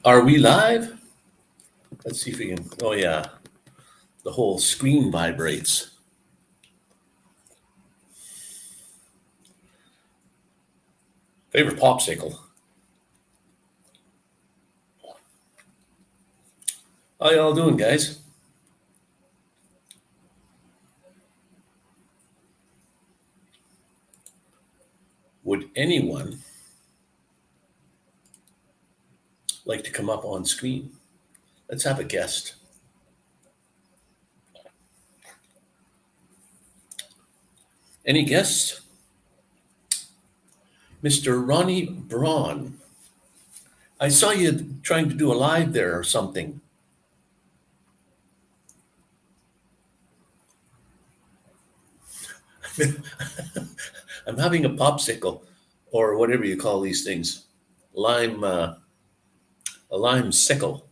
Are we live? Let's see if we can. Oh, yeah. The whole screen vibrates. Favorite popsicle? How y'all doing, guys? Would anyone like to come up on screen? Let's have a guest. Any guests? Mr. Ronnie Braun. I saw you trying to do a live there or something. I'm having a popsicle, or whatever you call these things. Lime, a lime sickle.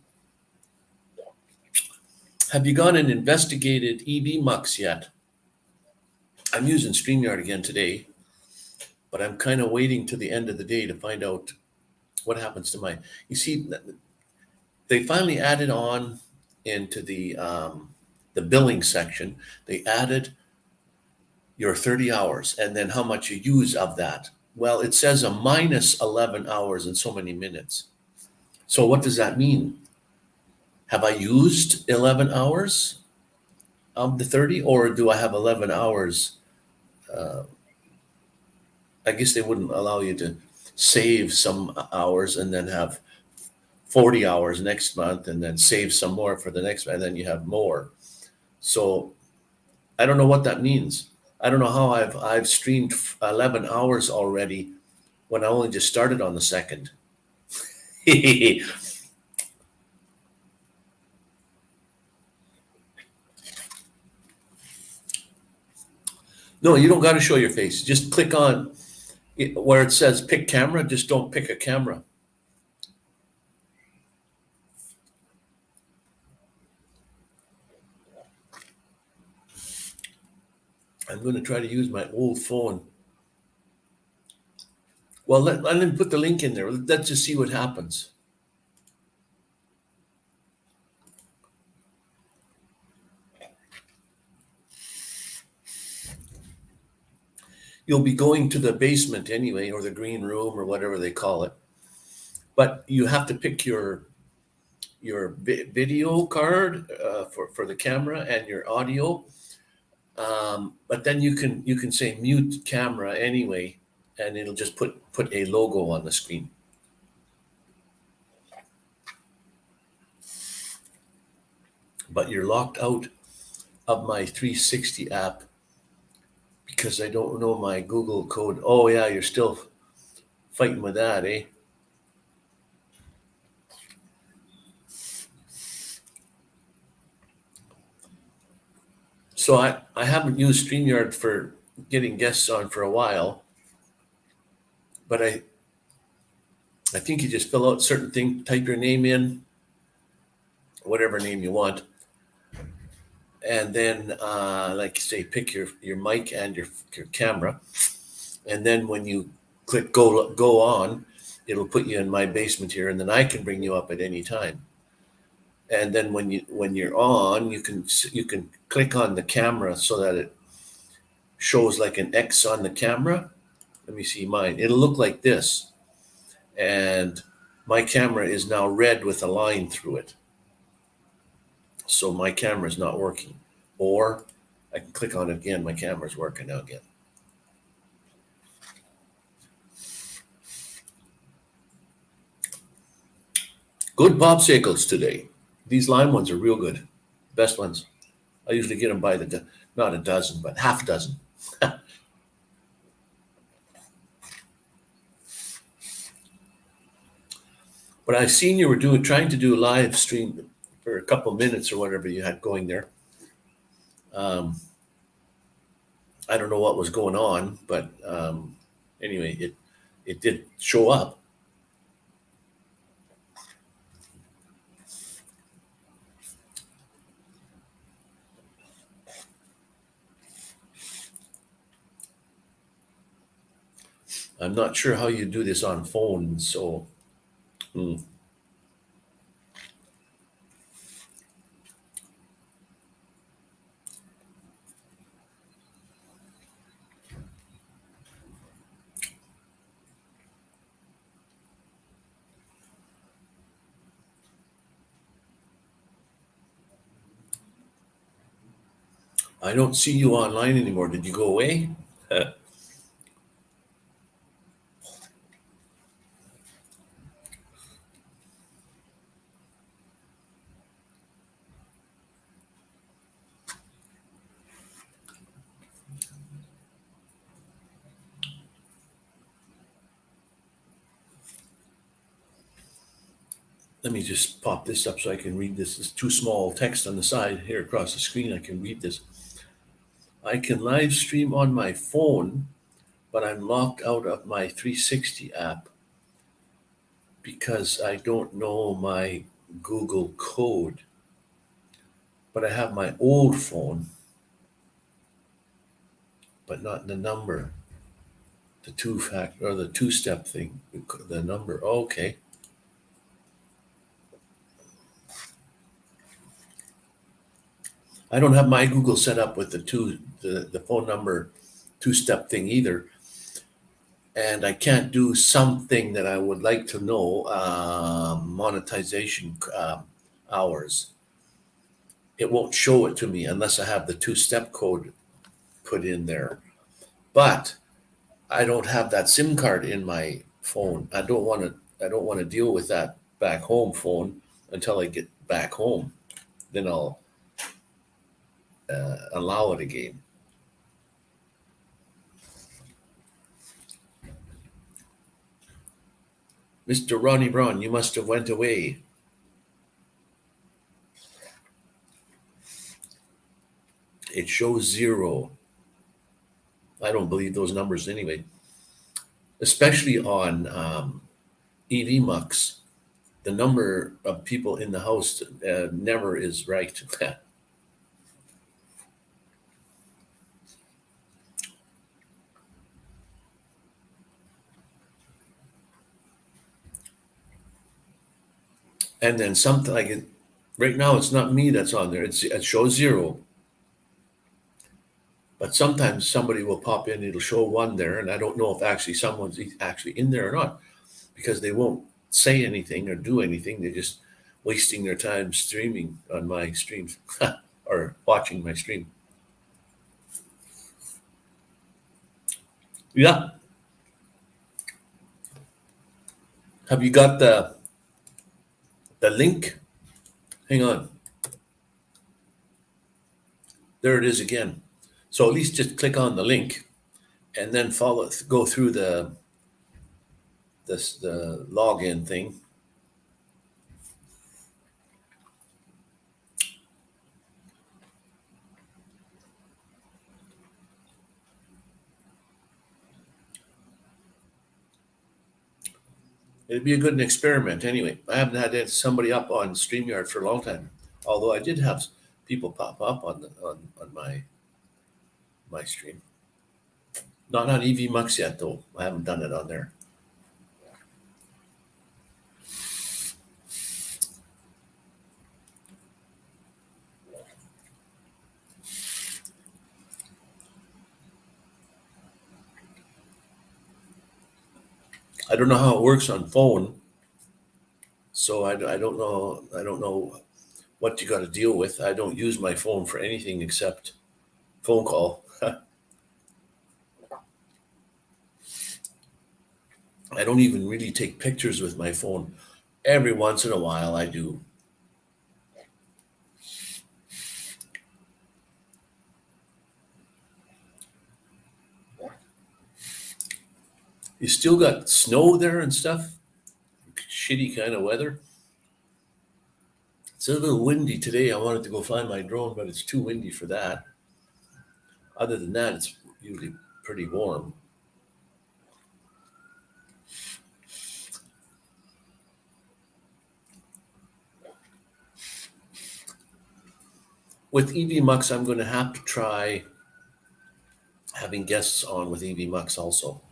Have you gone and investigated EB Mux yet? I'm using StreamYard again today, but I'm kind of waiting to the end of the day to find out what happens to my. You see, they finally added on into the billing section. They added your 30 hours and then how much you use of that. Well, it says a minus 11 hours and so many minutes. So what does that mean? Have I used 11 hours of the 30, or do I have 11 hours? Uh, I guess they wouldn't allow you to save some hours and then have 40 hours next month and then save some more for the next, and then you have more. So I don't know what that means. I don't know how I've streamed 11 hours already when I only just started on the second. No, you don't got to show your face. Just click on where it says pick camera. Just don't pick a camera. I'm going to try to use my old phone. Well, let me put the link in there. Let's just see what happens. You'll be going to the basement anyway, or the green room, or whatever they call it. But you have to pick your video card for the camera and your audio. But then you can say mute camera anyway, and it'll just put a logo on the screen. But you're locked out of my 360 app because I don't know my Google code. Oh yeah, you're still fighting with that, eh? So I haven't used StreamYard for getting guests on for a while, but I think you just fill out certain thing, type your name in, whatever name you want, and then like you say, pick your mic and your camera, and then when you click go on, it'll put you in my basement here, and then I can bring you up at any time. And then when you're on, you can click on the camera so that it shows like an X on the camera. Let me see mine. It'll look like this, and my camera is now red with a line through it. So my camera is not working. Or I can click on it again. My camera's working now again. Good popsicles today. These lime ones are real good. Best ones. I usually get them by not a dozen, but half a dozen. But I seen you were trying to do a live stream for a couple minutes or whatever you had going there. Um, I don't know what was going on, but anyway, it did show up. I'm not sure how you do this on phone, so. I don't see you online anymore. Did you go away? Let me just pop this up so I can read this. It's too small text on the side here across the screen. I can read this. I can live stream on my phone, but I'm locked out of my 360 app because I don't know my Google code. But I have my old phone, but not the number, the the two-step thing, the number. Okay. I don't have my Google set up with the phone number two-step thing either. And I can't do something that I would like to know, monetization hours. It won't show it to me unless I have the two-step code put in there. But I don't have that SIM card in my phone. I don't want to deal with that back home phone until I get back home. Then I'll allow it again. Mr. Ronnie Braun, you must have went away. It shows 0. I don't believe those numbers anyway, especially on EV Mux. The number of people in the house never is right. And then something like it, right now, it's not me that's on there. It shows 0. But sometimes somebody will pop in, it'll show 1 there, and I don't know if actually someone's actually in there or not because they won't say anything or do anything. They're just wasting their time streaming on my streams or watching my stream. Yeah. Have you got the link? Hang on. There it is again. So at least just click on the link and then go through the login thing. It'd be a good experiment anyway. I haven't had somebody up on StreamYard for a long time, although I did have people pop up on my stream. Not on EV Mux yet, though. I haven't done it on there. I don't know how it works on phone, so I don't know. I don't know what you got to deal with. I don't use my phone for anything except phone call. I don't even really take pictures with my phone. Every once in a while, I do. You still got snow there and stuff? Shitty kind of weather. It's a little windy today. I wanted to go find my drone, but it's too windy for that. Other than that, it's usually pretty warm. With EV Mux, I'm going to have to try having guests on with EV Mux also.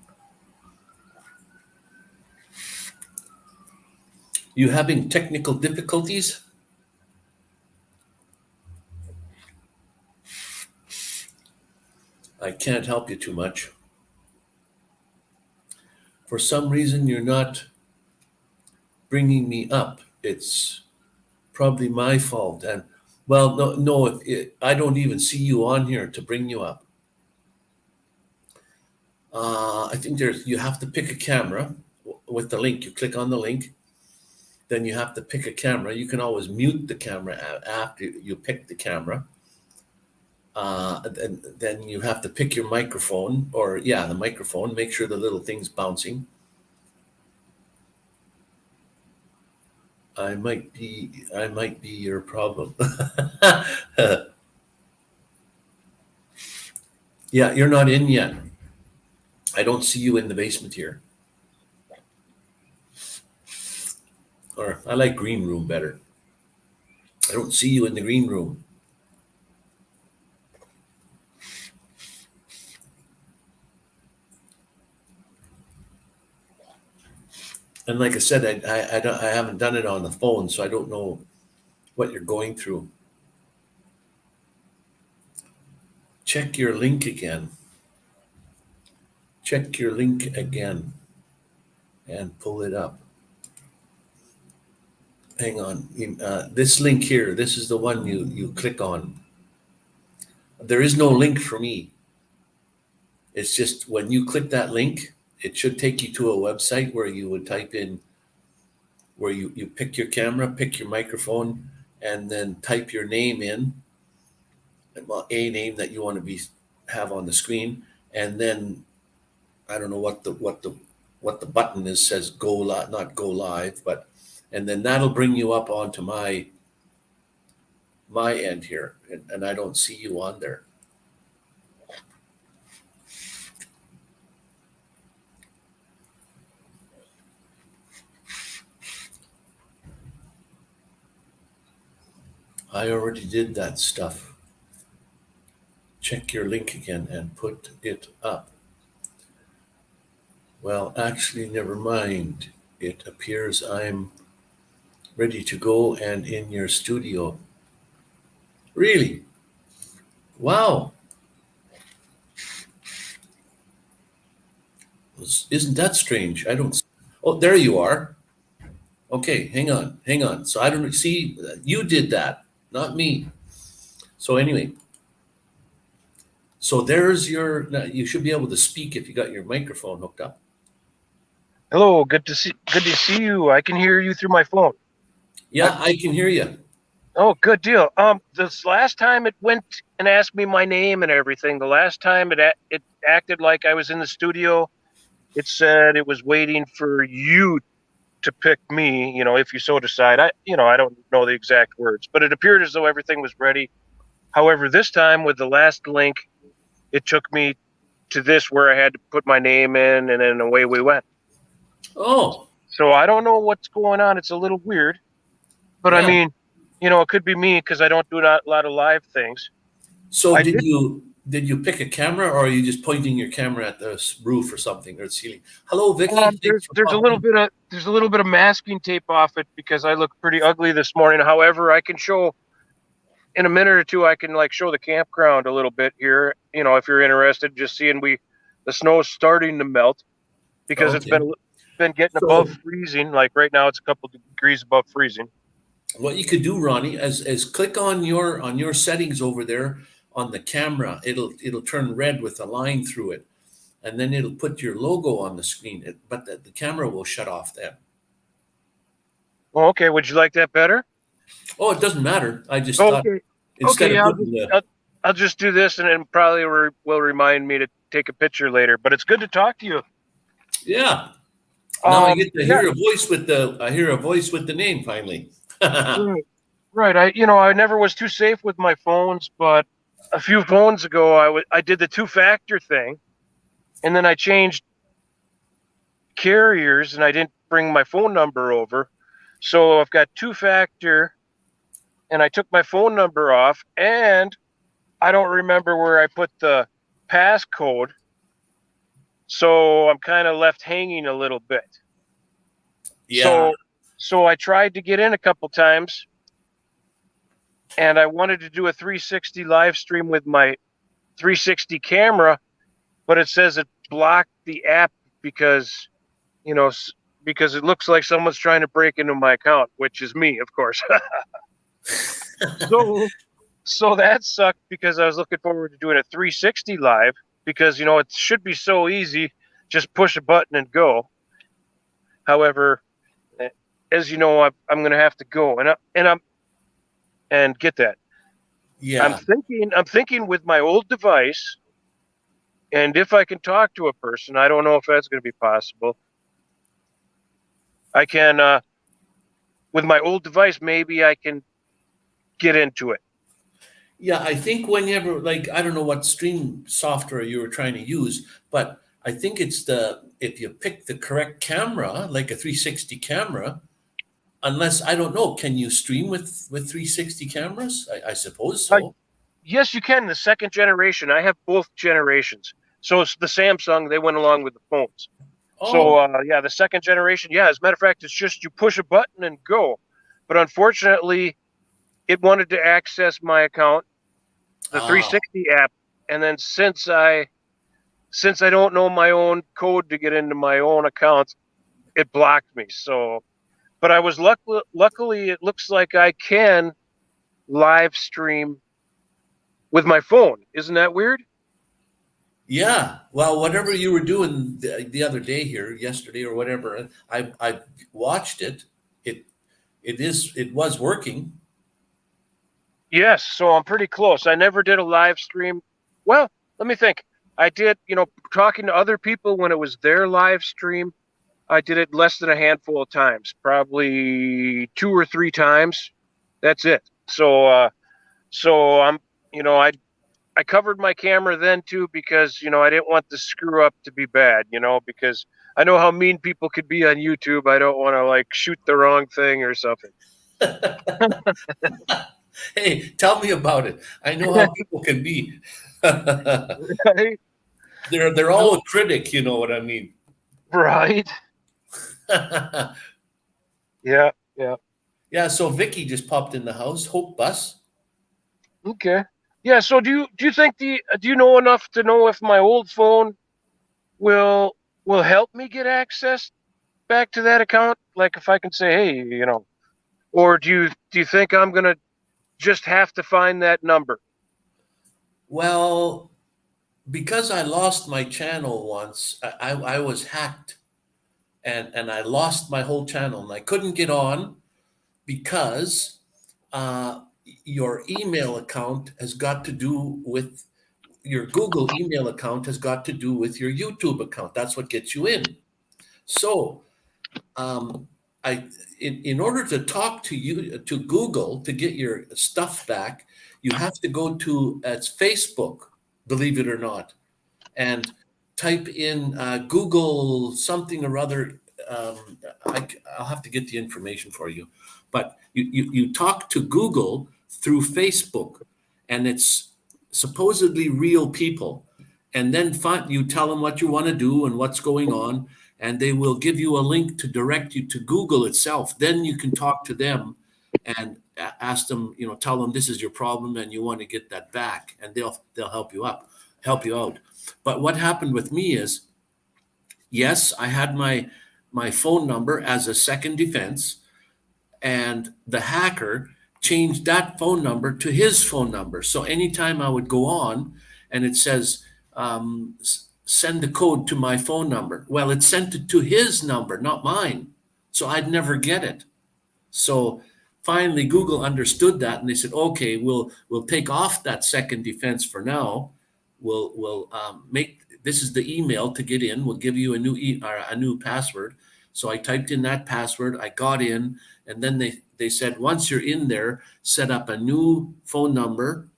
You having technical difficulties? I can't help you too much. For some reason, you're not bringing me up. It's probably my fault. And Well, no, I don't even see you on here to bring you up. I think you have to pick a camera with the link. You click on the link, then you have to pick a camera. You can always mute the camera after you pick the camera. And then you have to pick your microphone, or the microphone. Make sure the little thing's bouncing. I might be your problem. Yeah, you're not in yet. I don't see you in the basement here. Or I like green room better. I don't see you in the green room. And like I said, I haven't done it on the phone, so I don't know what you're going through. Check your link again. Check your link again and pull it up. Hang on. This link here, this is the one you click on. There is no link for me. It's just when you click that link, it should take you to a website where you would type in, where you pick your camera, pick your microphone, and then type your name in, a name that you want to have on the screen, and then I don't know what the button is, says go live, not go live, but and then that'll bring you up onto my end here, and I don't see you on there. I already did that stuff. Check your link again and put it up. Well, actually, never mind. It appears I'm ready to go and in your studio. Really? Wow. Isn't that strange? I don't. Oh, there you are. Okay, hang on. So I don't see, you did that, not me. So anyway, so there's you should be able to speak if you got your microphone hooked up. Hello, good to see you. I can hear you through my phone. Yeah, I can hear you. Oh, good deal. This last time it went and asked me my name and everything. The last time it acted like I was in the studio. It said it was waiting for you to pick me, if you so decide. I don't know the exact words, but it appeared as though everything was ready. However, this time with the last link, it took me to this where I had to put my name in, and then away we went. Oh. So I don't know what's going on. It's a little weird, but Yeah. I mean, it could be me because I don't do a lot of live things. So did you pick a camera, or are you just pointing your camera at the roof or something, or the ceiling? Hello, Vicky. There's a little bit of masking tape off it because I look pretty ugly this morning. However, I can show in a minute or two. I can show the campground a little bit here. If you're interested, just seeing the snow's starting to melt because it's been getting above freezing. Like right now, it's a couple degrees above freezing. What you could do, Ronnie, is click on your settings over there on the camera. It'll turn red with a line through it, and then it'll put your logo on the screen. But the camera will shut off then. Oh, okay. Would you like that better? Oh, it doesn't matter. I just thought instead of putting I'll just do this, and it probably will remind me to take a picture later. But it's good to talk to you. Yeah. Now I get to hear a voice with the name finally. Right. I never was too safe with my phones, but a few phones ago, I did the two-factor thing, and then I changed carriers, and I didn't bring my phone number over. So I've got two-factor, and I took my phone number off, and I don't remember where I put the passcode. So I'm kind of left hanging a little bit. Yeah. So I tried to get in a couple times, and I wanted to do a 360 live stream with my 360 camera, but it says it blocked the app because it looks like someone's trying to break into my account, which is me, of course. So that sucked because I was looking forward to doing a 360 live because it should be so easy, just push a button and go. However, eh, as you know, I'm going to have to go and get that. Yeah. I'm thinking with my old device, and if I can talk to a person, I don't know if that's going to be possible. I can with my old device, maybe I can get into it. Yeah, I think whenever, like, I don't know what stream software you were trying to use, but I think it's if you pick the correct camera, like a 360 camera, unless, I don't know, can you stream with 360 cameras? I suppose Uh, so. yes, you can. The second generation, I have both generations. So it's the Samsung, they went along with the phones. So Oh, yeah, the second generation, yeah. As a matter of fact, it's just you push a button and go. But unfortunately, it wanted to access my account, the ah, 360 app, and then since I don't know my own code to get into my own account, it blocked me. So, but I was luckily, it looks like I can live stream with my phone. Isn't that weird? yeah. Well, whatever you were doing the other day here, yesterday or whatever, I watched it. It it was working. Yes, so I'm pretty close. I never did a live stream. Well, let me think. I did, talking to other people when it was their live stream. I did it less than a handful of times, probably 2 or 3 times. That's it. So I'm, I covered my camera then too because I didn't want the screw up to be bad, because I know how mean people could be on YouTube. I don't want to like shoot the wrong thing or something. Hey, tell me about it. I know how people can be. Right? They're all a critic, you know what I mean. Right. Yeah. Yeah. Yeah, so Vicky just popped in the house. Hope Bus. Okay. Yeah. So do you think do you know enough to know if my old phone will will help me get access back to that account? Like if I can say, hey, or do you think I'm gonna just have to find that number? Well, because I lost my channel once, I was hacked and I lost my whole channel and I couldn't get on because uh, your email account has got to do with your Google email account has got to do with your YouTube account. That's what gets you in. So um, I in order to talk to you to Google to get your stuff back, you have to go to it's Facebook, believe it or not, and type in Google something or other. I'll have to get the information for you, but you talk to Google through Facebook, and it's supposedly real people, and then you tell them what you want to do and what's going on, and they will give you a link to direct you to Google itself. Then you can talk to them and ask them, tell them this is your problem and you want to get that back, and they'll help you out. But what happened with me is, yes, I had my phone number as a second defense, and the hacker changed that phone number to his phone number. So anytime I would go on and it says, send the code to my phone number, well, it sent it to his number, not mine. So I'd never get it. So finally, Google understood that, and they said, "Okay, we'll take off that second defense for now. We'll make this is the email to get in. We'll give you a new password." So I typed in that password. I got in, and then they said, once you're in there, set up a new phone number,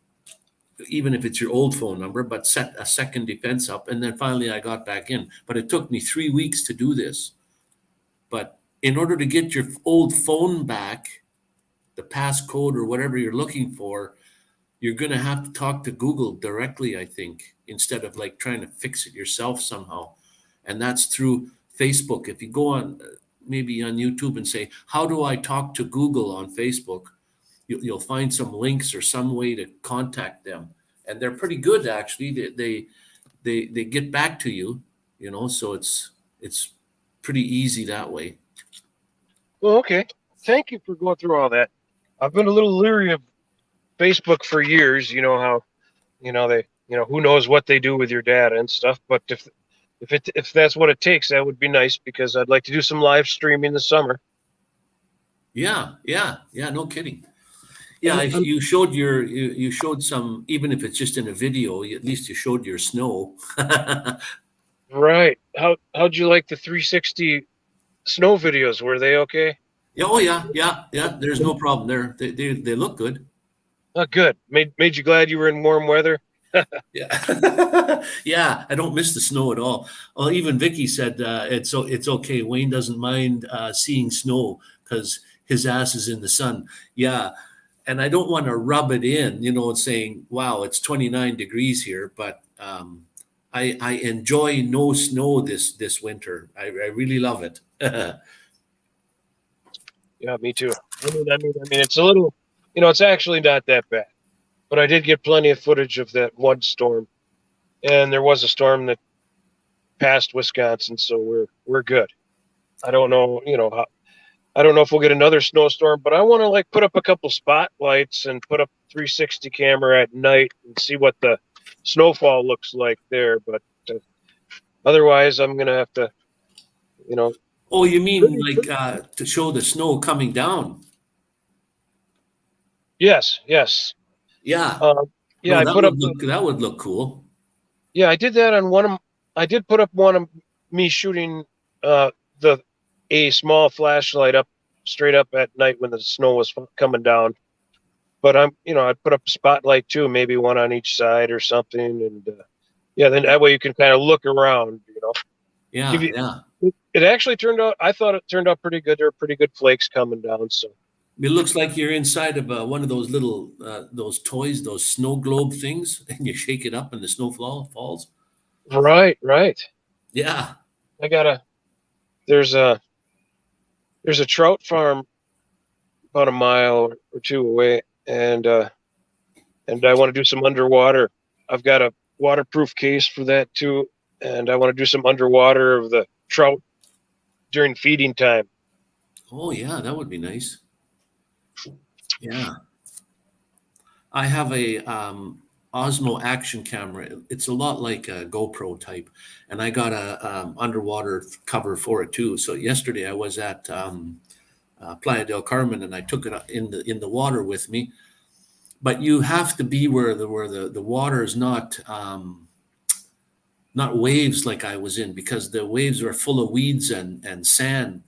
even if it's your old phone number, but set a second defense up. And then finally, I got back in. But it took me 3 weeks to do this. But in order to get your old phone back, the passcode or whatever you're looking for, you're going to have to talk to Google directly, I think, instead of like trying to fix it yourself somehow. And that's through Facebook. If you go on maybe on YouTube and say, how do I talk to Google on Facebook? You'll find some links or some way to contact them. And they're pretty good, actually. They get back to you, so it's pretty easy that way. Well, okay. Thank you for going through all that. I've been a little leery of Facebook for years. You know how, they, who knows what they do with your data and stuff. But if that's what it takes, that would be nice because I'd like to do some live streaming this summer. Yeah, no kidding. Yeah, if Um, you showed some, even if it's just in a video, at least you showed your snow. Right. How'd you like the 360 snow videos? Were they okay? Yeah, oh yeah. There's no problem there. They look good. Oh, good. Made you glad you were in warm weather? Yeah, yeah. I don't miss the snow at all. Well, even Vicky said it's okay. Wayne doesn't mind seeing snow because his ass is in the sun. Yeah, and I don't want to rub it in, saying, "Wow, it's 29 degrees here," but I enjoy no snow this winter. I really love it. Yeah, me too. I mean, it's a little, it's actually not that bad. But I did get plenty of footage of that one storm, and there was a storm that passed Wisconsin, so we're good. I don't know, I don't know if we'll get another snowstorm, but I want to like put up a couple spotlights and put up 360 camera at night and see what the snowfall looks like there. But otherwise, I'm gonna have to, you know. Oh, you mean like to show the snow coming down? Yes. Yeah. Yeah, No, I put up. that would look cool. Yeah, I did that on one of. I did put up one of me shooting the a small flashlight up straight up at night when the snow was coming down. But I'd put up a spotlight too, maybe one on each side or something, and yeah, then that way you can kind of look around. Yeah, yeah. It actually turned out. I thought it turned out pretty good. There were pretty good flakes coming down. So It looks like you're inside of one of those little those toys, those snow globe things, and you shake it up and the snow falls. right. Yeah. There's a trout farm about a mile or two away, and I want to do some underwater. I've got a waterproof case for that too, and I want to do some underwater of the trout during feeding time. Oh yeah, that would be nice. Yeah. I have a Osmo action camera. It's a lot like a GoPro type, and I got a underwater cover for it too. So yesterday I was at Playa del Carmen, and I took it in the water with me. But you have to be where the water is not waves like I was in, because the waves are full of weeds and sand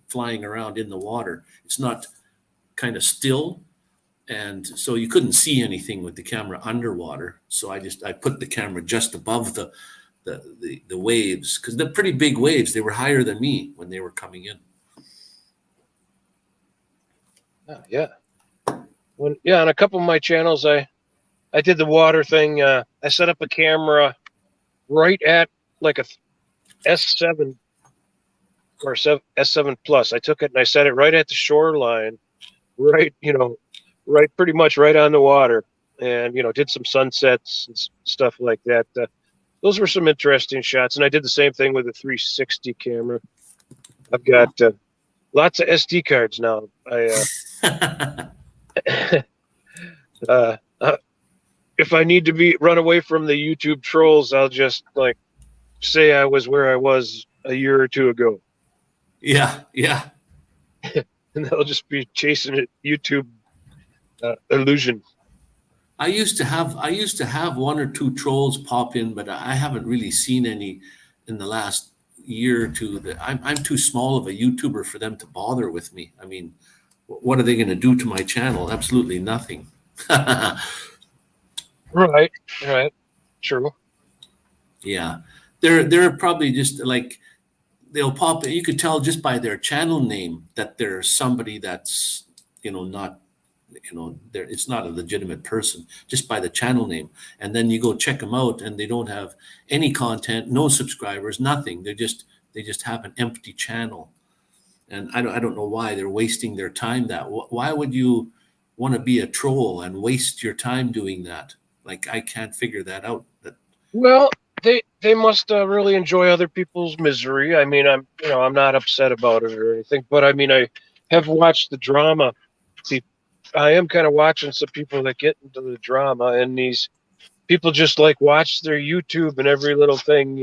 flying around in the water. It's not kind of still, and so you couldn't see anything with the camera underwater. So I put the camera just above the waves, because they're pretty big waves. They were higher than me when they were coming in. Yeah. On a couple of my channels, I did the water thing. I set up a camera right at like a S7 or S7 Plus. I took it and I set it right at the shoreline, right pretty much right on the water, and did some sunsets and stuff like that. Those were some interesting shots, and I did the same thing with a 360 camera. I've got lots of SD cards now. If I need to run away from the YouTube trolls, I'll just like say I was where I was a year or two ago. Yeah. And they'll just be chasing it YouTube illusion. I used to have one or two trolls pop in, but I haven't really seen any in the last year or two. That I'm too small of a YouTuber for them to bother with me. I mean, what are they going to do to my channel? Absolutely nothing. Right. True. Yeah, they're probably just like, they'll pop. You could tell just by their channel name that they're somebody that's not it's not a legitimate person, just by the channel name. And then you go check them out, and they don't have any content, no subscribers, nothing. They just have an empty channel, and I don't know why they're wasting their time. Why would you want to be a troll and waste your time doing that? Like, I can't figure that out. Well, they must really enjoy other people's misery. I mean, I'm not upset about it or anything, but I mean, I have watched the drama I am kind of watching some people that get into the drama, and these people just like watch their YouTube and every little thing,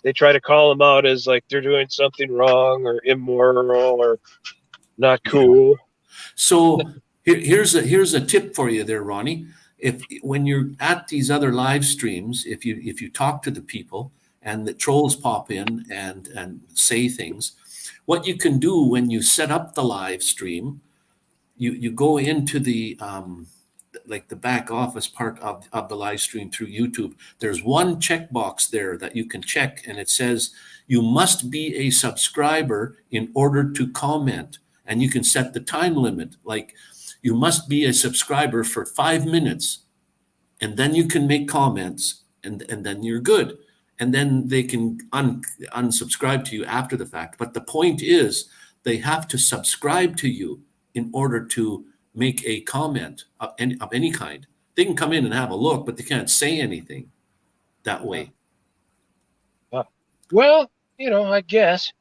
they try to call them out as like they're doing something wrong or immoral or not Yeah. cool. So here's a tip for you there, Ronnie. If when you're at these other live streams, if you talk to the people and the trolls pop in and say things, what you can do when you set up the live stream, you go into the like the back office part of the live stream through YouTube. There's one checkbox there that you can check, and it says you must be a subscriber in order to comment. And you can set the time limit, like you must be a subscriber for 5 minutes, and then you can make comments, and then you're good. And then they can unsubscribe to you after the fact. But the point is, they have to subscribe to you in order to make a comment of any kind. They can come in and have a look, but they can't say anything that way. Well, I guess,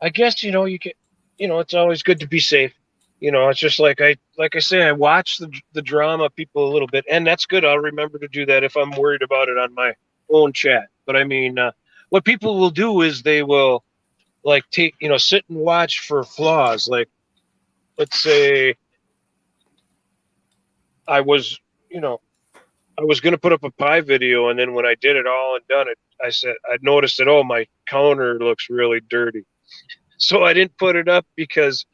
you can, it's always good to be safe. It's just like I say, I watch the drama people a little bit, and that's good. I'll remember to do that if I'm worried about it on my own chat. But I mean, what people will do is they will like sit and watch for flaws. Like, let's say I was, I was going to put up a pie video, and then when I did it all and done it, I noticed that, oh, my counter looks really dirty. So I didn't put it up because,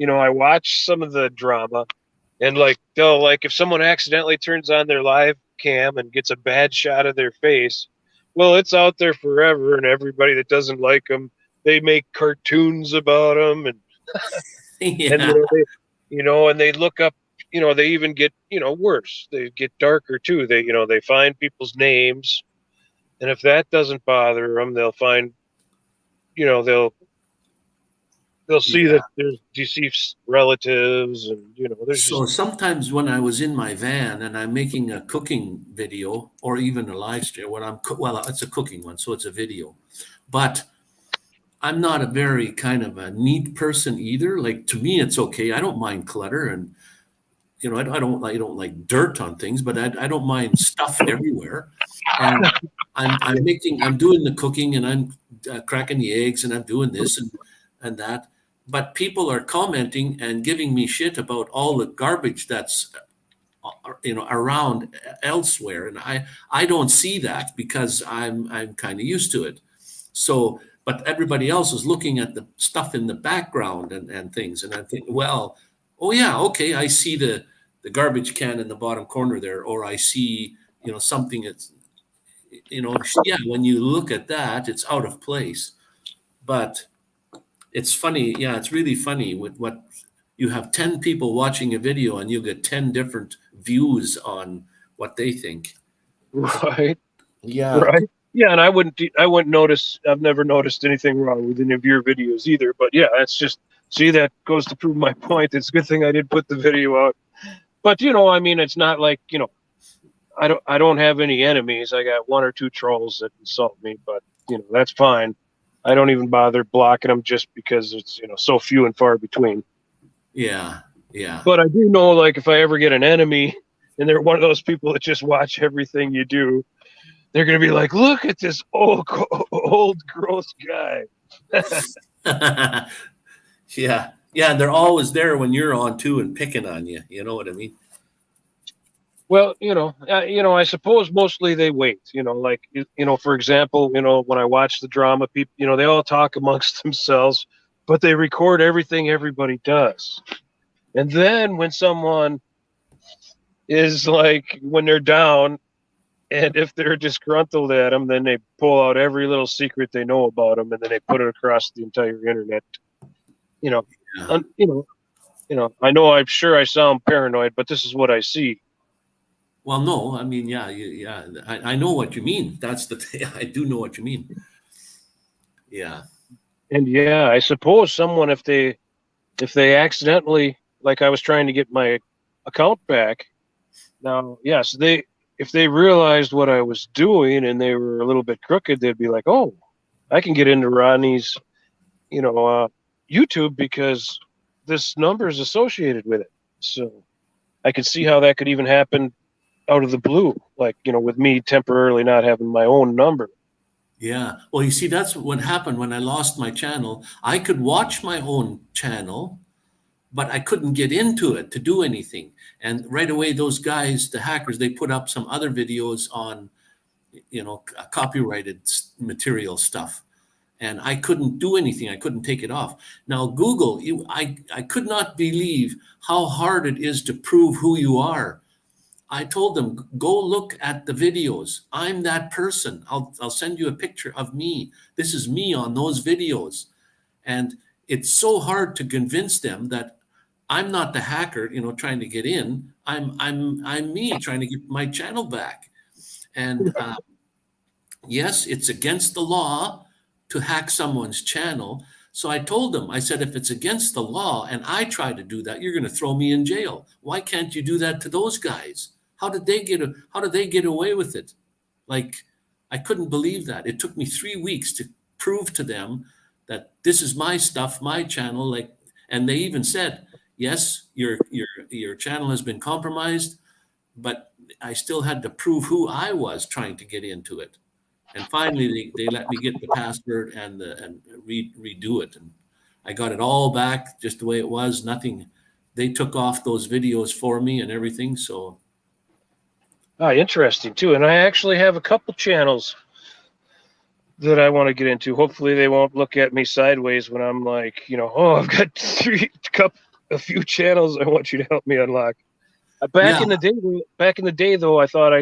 I watched some of the drama, and like if someone accidentally turns on their live cam and gets a bad shot of their face, well, it's out there forever, and everybody that doesn't like them, they make cartoons about them, and Yeah. and and they look up, they even get worse. They get darker too. They find people's names, and if that doesn't bother them, they'll find, they'll see Yeah. that there's deceased relatives, and there's So just sometimes when I was in my van and I'm making a cooking video or even a live stream, well, it's a cooking one, so it's a video, but I'm not a very kind of a neat person either. Like to me, it's okay. I don't mind clutter, and I don't like dirt on things, but I don't mind stuff everywhere. And I'm doing the cooking, and I'm cracking the eggs, and I'm doing this and that. But people are commenting and giving me shit about all the garbage that's around elsewhere, and I don't see that because I'm kind of used to it. So, but everybody else is looking at the stuff in the background and things, and I think, well, oh yeah, okay, I see the garbage can in the bottom corner there, or I see something that's yeah. When you look at that, it's out of place, but it's funny. Yeah, it's really funny with what you have 10 people watching a video and you get 10 different views on what they think. right, Yeah. right. Yeah, and I wouldn't notice. I've never noticed anything wrong with any of your videos either. But yeah, that's just that goes to prove my point. It's a good thing I did put the video out. But I mean, it's not like I don't have any enemies. I got one or two trolls that insult me, but that's fine. I don't even bother blocking them just because it's so few and far between. Yeah. Yeah. But I do know, like, if I ever get an enemy and they're one of those people that just watch everything you do, they're gonna be like, "Look at this old gross guy." Yeah. Yeah. They're always there when you're on too and picking on you. You know what I mean? Well, I suppose mostly they wait. Like for example, when I watch the drama, people, they all talk amongst themselves, but they record everything everybody does. And then when someone is like, when they're down, and if they're disgruntled at them, then they pull out every little secret they know about them, and then they put it across the entire internet. Yeah. I know, I'm sure I sound paranoid, but this is what I see. Well, no, I mean, yeah, yeah, I know what you mean. That's the thing. I do know what you mean. Yeah. And yeah, I suppose someone, if they accidentally, like I was trying to get my account back. Now, yes, if they realized what I was doing and they were a little bit crooked, they'd be like, "Oh, I can get into Rodney's, YouTube because this number is associated with it." So I could see how that could even happen out of the blue, like, with me temporarily not having my own number. Yeah. Well, you see, that's what happened when I lost my channel. I could watch my own channel, but I couldn't get into it to do anything. And right away, those guys, the hackers, they put up some other videos on, copyrighted material stuff. And I couldn't do anything. I couldn't take it off. Now, Google, I could not believe how hard it is to prove who you are. I told them, go look at the videos. I'm that person. I'll send you a picture of me. This is me on those videos. And it's so hard to convince them that I'm not the hacker, trying to get in. I'm me trying to get my channel back. And yes, it's against the law to hack someone's channel. So I told them, I said, if it's against the law and I try to do that, you're going to throw me in jail. Why can't you do that to those guys? How did they get away with it? Like, I couldn't believe that. It took me 3 weeks to prove to them that this is my stuff, my channel. Like, and they even said, yes, your channel has been compromised, but I still had to prove who I was trying to get into it. And finally, they let me get the password and redo it, and I got it all back just the way it was. Nothing. They took off those videos for me and everything. So, interesting too. And I actually have a couple channels that I want to get into. Hopefully, they won't look at me sideways when I'm like, I've got a few channels I want you to help me unlock. Back in the day, though, I thought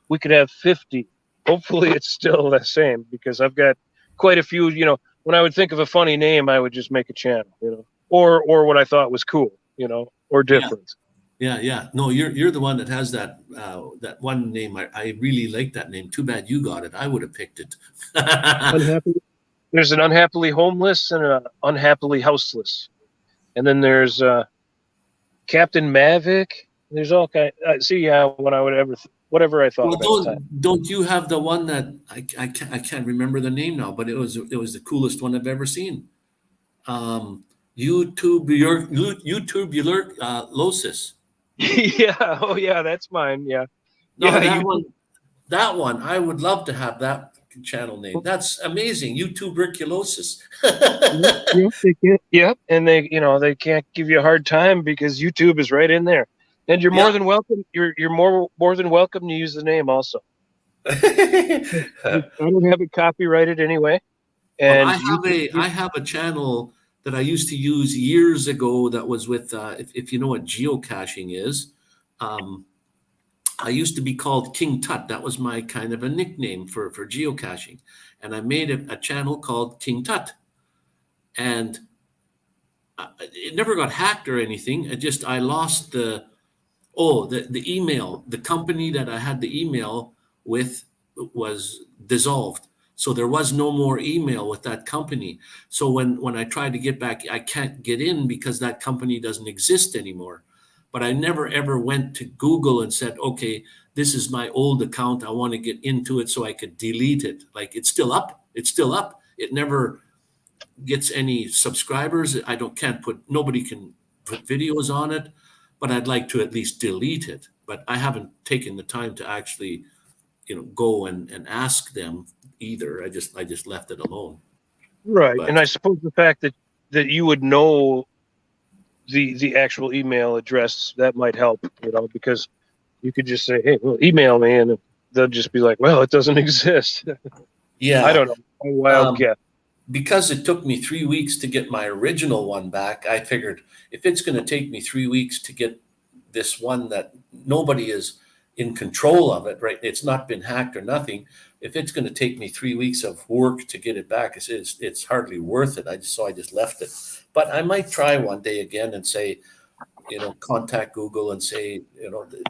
we could have 50. Hopefully it's still the same, because I've got quite a few. When I would think of a funny name, I would just make a channel, or what I thought was cool, or different. Yeah. No, you're the one that has that one name. I really like that name. Too bad you got it. I would have picked it. There's an unhappily homeless and an unhappily houseless, and then there's Captain Mavic. There's all kind. When I would ever. Whatever I thought about. Don't you have the one that I can't remember the name now, but it was the coolest one I've ever seen. YouTuberulosis. Yeah. Oh yeah, that's mine. Yeah. No, yeah, that one. I would love to have that channel name. That's amazing. YouTuberculosis. Yep. And they can't give you a hard time because YouTube is right in there. And you're more than welcome. You're more than welcome to use the name also. I don't have it copyrighted anyway. And I have a channel that I used to use years ago that was with if you know what geocaching is. I used to be called King Tut. That was my kind of a nickname for geocaching, and I made a channel called King Tut, and it never got hacked or anything. I lost the email. The company that I had the email with was dissolved. So there was no more email with that company. So when I tried to get back, I can't get in because that company doesn't exist anymore. But I never ever went to Google and said, okay, this is my old account. I want to get into it so I could delete it. Like, it's still up. It's still up. It never gets any subscribers. Nobody can put videos on it. But I'd like to at least delete it. But I haven't taken the time to actually, go and ask them either. I just left it alone. Right. But, and I suppose the fact that you would know the actual email address, that might help, because you could just say, hey, well, email me, and they'll just be like, well, it doesn't exist. Yeah. I don't know. A wild guess. Because it took me 3 weeks to get my original one back, I figured if it's going to take me 3 weeks to get this one that nobody is in control of it, right? It's not been hacked or nothing. If it's going to take me 3 weeks of work to get it back, it's hardly worth it. I just left it. But I might try one day again and say, contact Google and say,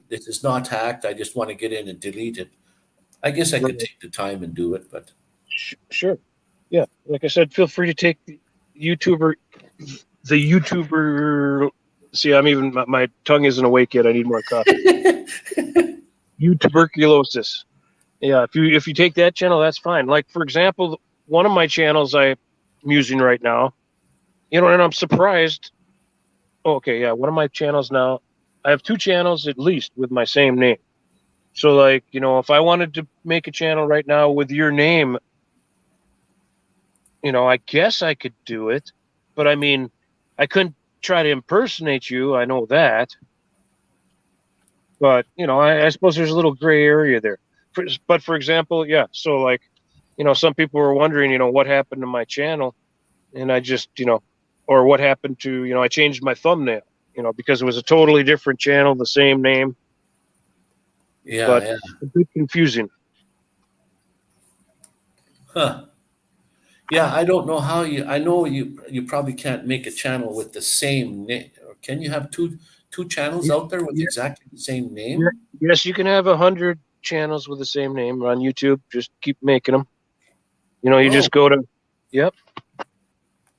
this is not hacked. I just want to get in and delete it. I guess I could take the time and do it, but sure. Yeah, like I said, feel free to take the YouTuber. See, my tongue isn't awake yet. I need more coffee. YouTuberculosis. Yeah, if you take that channel, that's fine. Like, for example, one of my channels I'm using right now, and I'm surprised. Okay, yeah, one of my channels now, I have 2 channels at least with my same name. So like, if I wanted to make a channel right now with your name, I guess I could do it, but I mean, I couldn't try to impersonate you. I know that, but I suppose there's a little gray area there. But for example, yeah. So like, some people were wondering, what happened to my channel, and I just, or what happened to, I changed my thumbnail, because it was a totally different channel, the same name, Yeah, but yeah. a bit confusing. Huh. Yeah, I don't know how I know you probably can't make a channel with the same name. Can you have two channels Yeah, out there with yeah, exactly the same yeah. name? Yes, you can have 100 channels with the same name on YouTube. Just keep making them. You Oh, just go to, yep.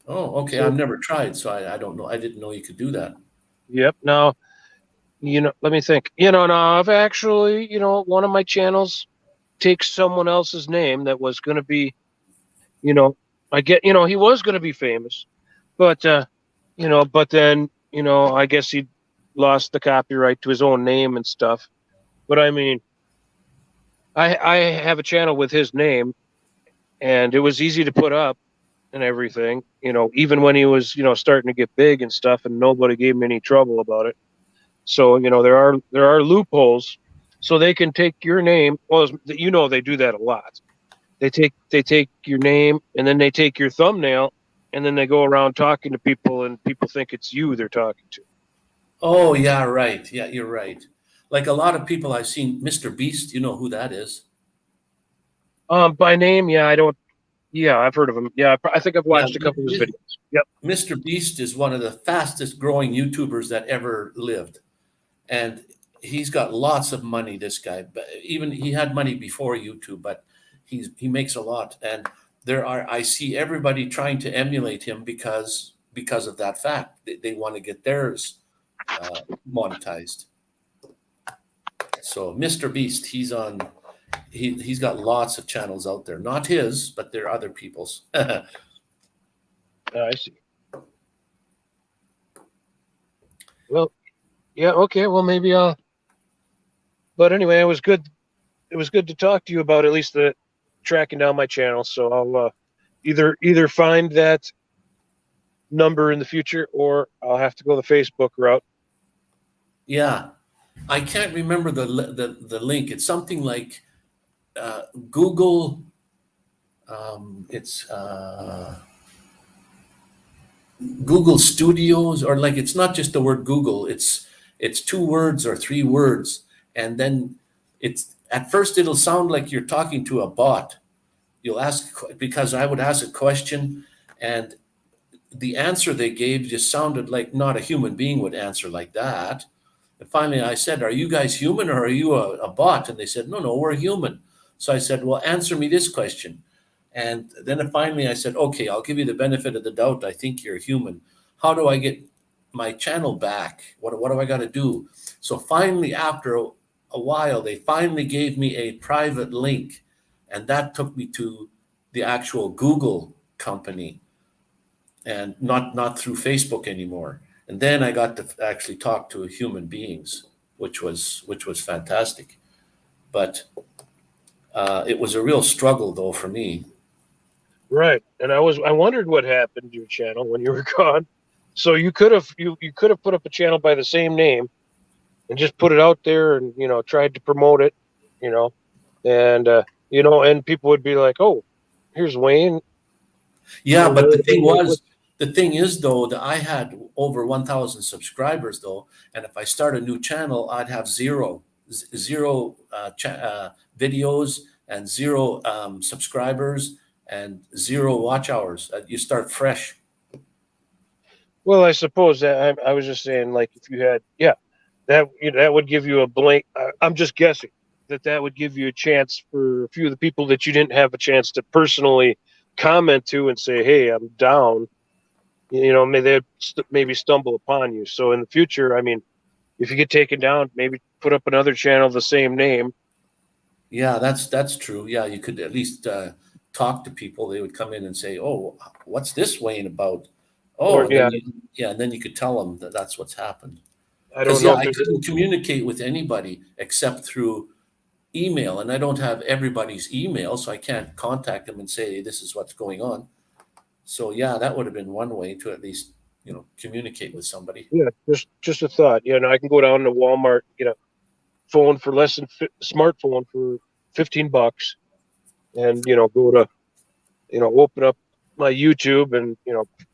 oh, okay. I've So, never tried, so I don't know. I didn't know you could do that. yep. Now, let me think. Now I've actually, one of my channels takes someone else's name that was going to be, you know, he was going to be famous, but, but then, I guess he lost the copyright to his own name and stuff. But I mean, I have a channel with his name, and it was easy to put up and everything, even when he was, starting to get big and stuff, and nobody gave him any trouble about it. So, there are loopholes. So they can take your name. Well, they do that a lot. They take your name, and then they take your thumbnail, and then they go around talking to people, and people think it's you they're talking to. Oh, yeah, right. Yeah, you're right. Like a lot of people I've seen, Mr. Beast, you know who that is? By name, yeah, I don't. Yeah, I've heard of him. Yeah, I think I've Yeah, watched a couple of his videos. Yep. Mr. Beast is one of the fastest growing YouTubers that ever lived. And he's got lots of money, this guy. But even he had money before YouTube, but he makes a lot. And I see everybody trying to emulate him because of that fact. They want to get theirs monetized. So Mr. Beast, he's got lots of channels out there. Not his, but they're other people's. I see. Well, yeah, okay. Well, maybe I'll. But anyway, it was good. It was good to talk to you about at least the tracking down my channel. So I'll either find that number in the future, or I'll have to go the Facebook route. Yeah, I can't remember the link. It's something like Google. It's Google Studios, or like it's not just the word Google. It's 2 words or 3 words, and then it's at first it'll sound like you're talking to a bot. You'll ask because I would ask a question, and the answer they gave just sounded like not a human being would answer like that. And finally, I said, "Are you guys human or are you a bot?" And they said, "No, no, we're human." So I said, "Well, answer me this question." And then finally, I said, "Okay, I'll give you the benefit of the doubt. I think you're human. How do I get my channel back? What do I got to do?" So finally, after a while, they finally gave me a private link, and that took me to the actual Google company, and not through Facebook anymore. And then I got to actually talk to human beings, which was fantastic. But it was a real struggle though for me. Right. And I wondered what happened to your channel when you were gone. So you could have put up a channel by the same name and just put it out there and tried to promote it, you know, and and people would be like, "Oh, here's Wayne." Yeah, And but what, the thing is though that I had over 1,000 subscribers though, and if I start a new channel, I'd have zero videos and zero subscribers and zero watch hours. You start fresh. well, I suppose that I was just saying, like, if you had, yeah, that would give you a blank. I'm just guessing that would give you a chance for a few of the people that you didn't have a chance to personally comment to and say, "Hey, I'm down." May they maybe stumble upon you. So in the future, I mean, if you get taken down, maybe put up another channel of the same name. Yeah, that's true. Yeah, you could at least talk to people. They would come in and say, "Oh, what's this weighing about?" Or Oh, and yeah, then yeah, and then you could tell them that that's what's happened. I don't Because know yeah, if I there's. couldn't communicate with anybody except through email, and I don't have everybody's email, so I can't contact them and say this is what's going on. So yeah, that would have been one way to at least communicate with somebody. Yeah, just a thought. You know, I can go down to Walmart, get a phone for less than smartphone for $15, and go to open up my YouTube and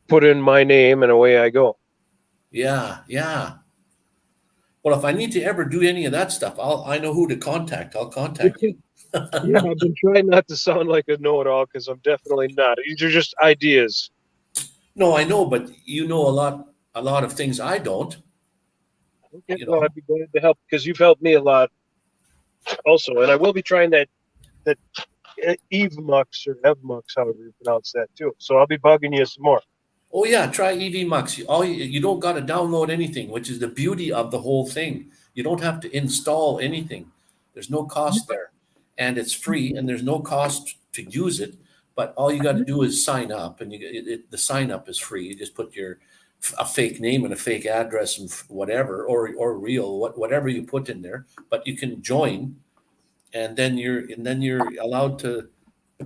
put in my name, and away I go. Yeah, yeah. Well, if I need to ever do any of that stuff, I know who to contact. I'll contact you. Yeah, I've been trying not to sound like a know-it-all because I'm definitely not. These are just ideas. No, I know, but you know a lot of things I don't. Okay, You well, know. I'd be glad to help because you've helped me a lot also, and I will be trying that Evmux or Evmux, however you pronounce that too. So I'll be bugging you some more. Oh yeah, try EVMux. You don't got to download anything, which is the beauty of the whole thing. You don't have to install anything. There's no cost there, and it's free, and there's no cost to use it. But all you got to do is sign up, and the sign up is free. You just put a fake name and a fake address and whatever, or real whatever you put in there. But you can join, and then you're allowed to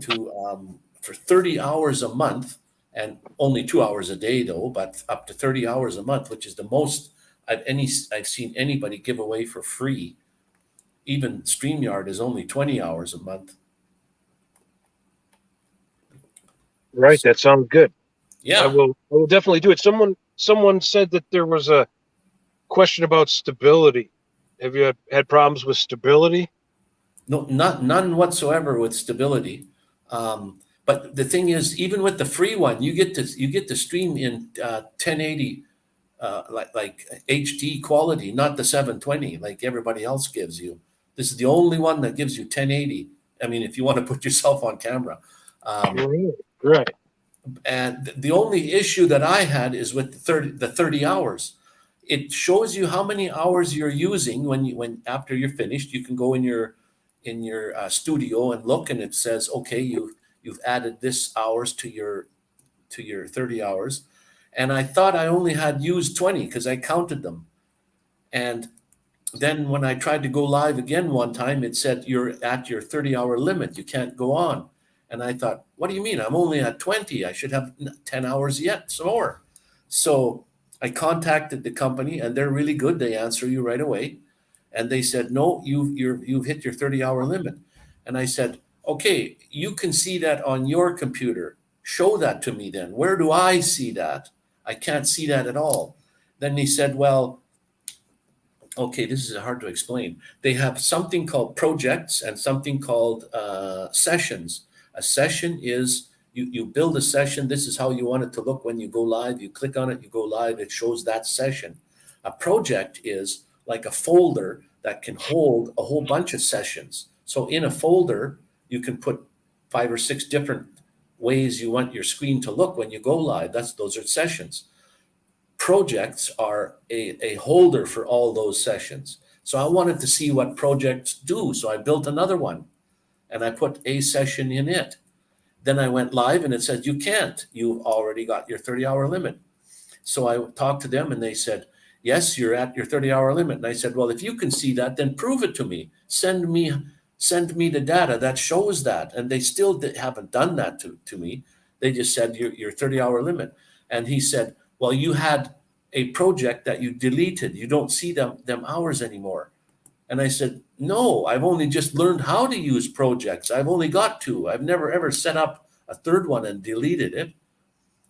for 30 hours a month, and only 2 hours a day though, but up to 30 hours a month, which is the most I've seen anybody give away for free. Even StreamYard is only 20 hours a month. Right, So that sounds good. I yeah, will. I will definitely do it. Someone said that there was a question about stability. Have you had problems with stability? no, none whatsoever with stability. But the thing is, even with the free one, you get to stream in 1080, like HD quality, not the 720 like everybody else gives you. This is the only one that gives you 1080. I mean, if you want to put yourself on camera. Um, Right. Right. and the only issue that I had is with the 30 hours. It shows you how many hours you're using when after you're finished. You can go in your studio and look, and it says, okay, you've added this hours to your 30 hours. And I thought I only had used 20 because I counted them. And then when I tried to go live again one time, it said you're at your 30-hour limit. You can't go on. And I thought, what do you mean? I'm only at 20. I should have 10 hours yet, some more. So I contacted the company, and they're really good. They answer you right away. And they said, no, you've hit your 30-hour limit. And I said, okay, you can see that on your computer. Show that to me then. Where do I see that? I can't see that at all. Then he said, well, okay, this is hard to explain. They have something called projects and something called sessions. A session is you build a session. This is how you want it to look when you go live. You click on it, you go live, it shows that session. A project is like a folder that can hold a whole bunch of sessions. So in a folder, you can put 5 or 6 different ways you want your screen to look when you go live. Those are sessions. Projects are a holder for all those sessions. So I wanted to see what projects do. So I built another one and I put a session in it. Then I went live and it said, you can't. You've already got your 30-hour limit. So I talked to them and they said, yes, you're at your 30-hour limit. And I said, well, if you can see that, then prove it to me. Send me the data that shows that. And they still haven't done that to me. They just said your 30-hour limit. And he said, well, you had a project that you deleted. You don't see them hours anymore. And I said, no, I've only just learned how to use projects. I've only got 2. I've never ever set up a third one and deleted it.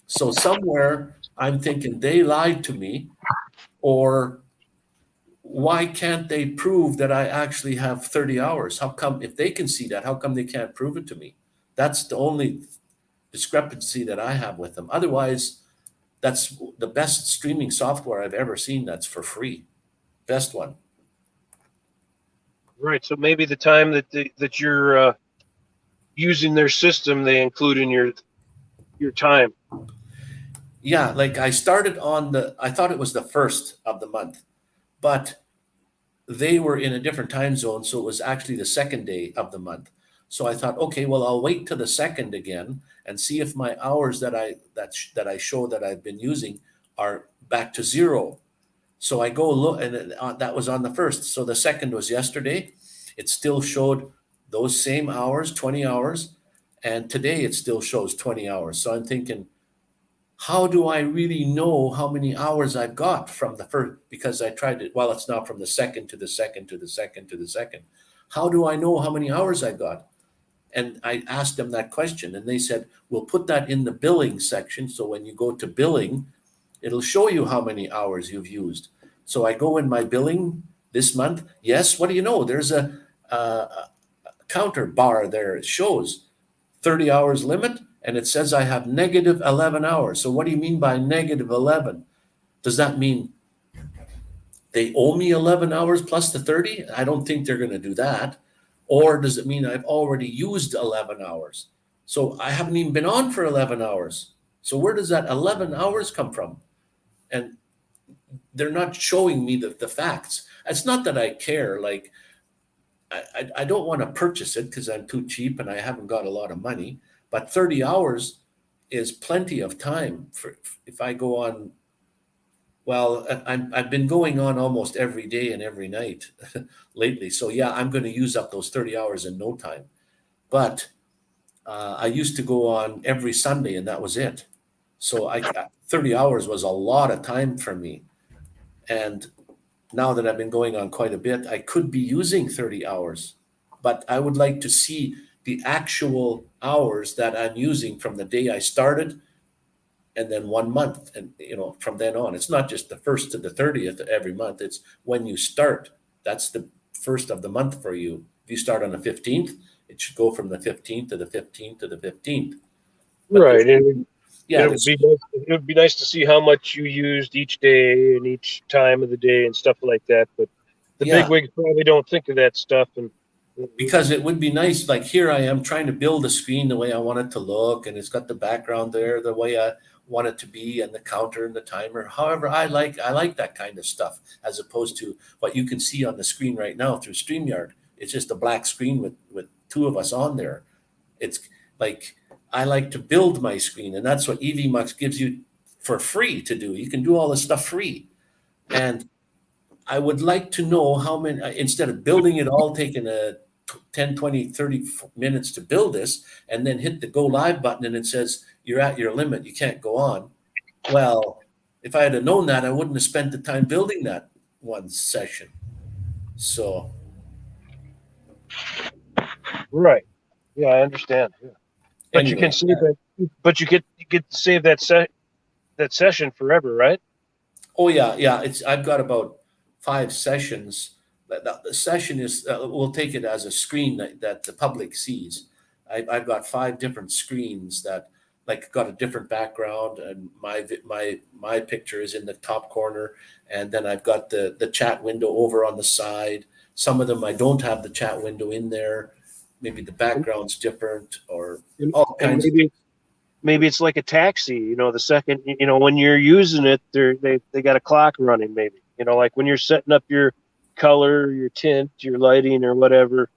So somewhere I'm thinking they lied to me, or why can't they prove that I actually have 30 hours? How come, if they can see that, how come they can't prove it to me? That's the only discrepancy that I have with them. Otherwise, that's the best streaming software I've ever seen that's for free. Best one. Right. So maybe the time that you're using their system, they include in your time. Yeah, like I started I thought it was the first of the month, but they were in a different time zone, so it was actually the second day of the month. So I thought, okay, well, I'll wait to the second again and see if my hours that I show that I've been using are back to zero. So I go look, and that was on the first. So the second was yesterday. It still showed those same hours, 20 hours. And today it still shows 20 hours. So I'm thinking, how do I really know how many hours I've got from the first? Because I tried it, well, it's now from the second to the second to the second to the second. How do I know how many hours I got? And I asked them that question, and they said, we'll put that in the billing section. So when you go to billing, it'll show you how many hours you've used. So I go in my billing this month. Yes, what do you know? There's a counter bar there. It shows 30 hours limit, and it says I have negative 11 hours. So what do you mean by negative 11? Does that mean they owe me 11 hours plus the 30? I don't think they're going to do that. Or does it mean I've already used 11 hours? So I haven't even been on for 11 hours. So where does that 11 hours come from? And they're not showing me the facts. It's not that I care. Like, I don't want to purchase it because I'm too cheap and I haven't got a lot of money. But 30 hours is plenty of time for if I go on. Well, I've been going on almost every day and every night lately. So yeah, I'm going to use up those 30 hours in no time. But I used to go on every Sunday and that was it. So 30 hours was a lot of time for me. And now that I've been going on quite a bit, I could be using 30 hours, but I would like to see the actual hours that I'm using from the day I started and then 1 month. And, from then on, it's not just the 1st to the 30th every month. It's when you start. That's the first of the month for you. If you start on the 15th, it should go from the 15th to the 15th to the 15th. But Right. And yeah, it would be nice to see how much you used each day and each time of the day and stuff like that. But the yeah. bigwigs probably don't think of that stuff. And Because it would be nice, like here I am trying to build a screen the way I want it to look, and it's got the background there the way I want it to be, and the counter and the timer. However, I like that kind of stuff as opposed to what you can see on the screen right now through StreamYard. It's just a black screen with two of us on there. It's like I like to build my screen, and that's what EVMux gives you for free to do. You can do all this stuff free. And I would like to know how many, instead of building it all, taking 10, 20, 30 minutes to build this, and then hit the go live button and it says, you're at your limit, you can't go on. Well, if I had known that, I wouldn't have spent the time building that one session. So. Right. Yeah, I understand. Yeah. But Anyway, you can save that. But you get to save that session forever, right? Oh yeah. I've got about 5 sessions. The session is we'll take it as a screen that the public sees. I've got 5 different screens that like got a different background, and my picture is in the top corner, and then I've got the chat window over on the side. Some of them I don't have the chat window in there. Maybe the background's different, or all kinds. Maybe it's like a taxi. The second when you're using it, they got a clock running. Maybe like when you're setting up your color, your tint, your lighting, or whatever.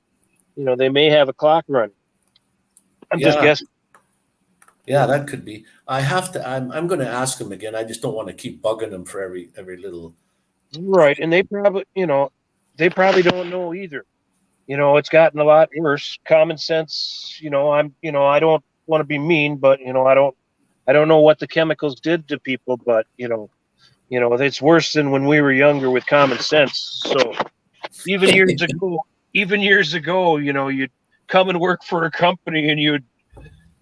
They may have a clock running. I'm just guessing. Yeah, that could be. I'm going to ask him again. I just don't want to keep bugging him for every little. Right, and they probably don't know either. It's gotten a lot worse. Common sense. I don't want to be mean, but I don't know what the chemicals did to people, but it's worse than when we were younger with common sense. So even years ago, you'd come and work for a company and you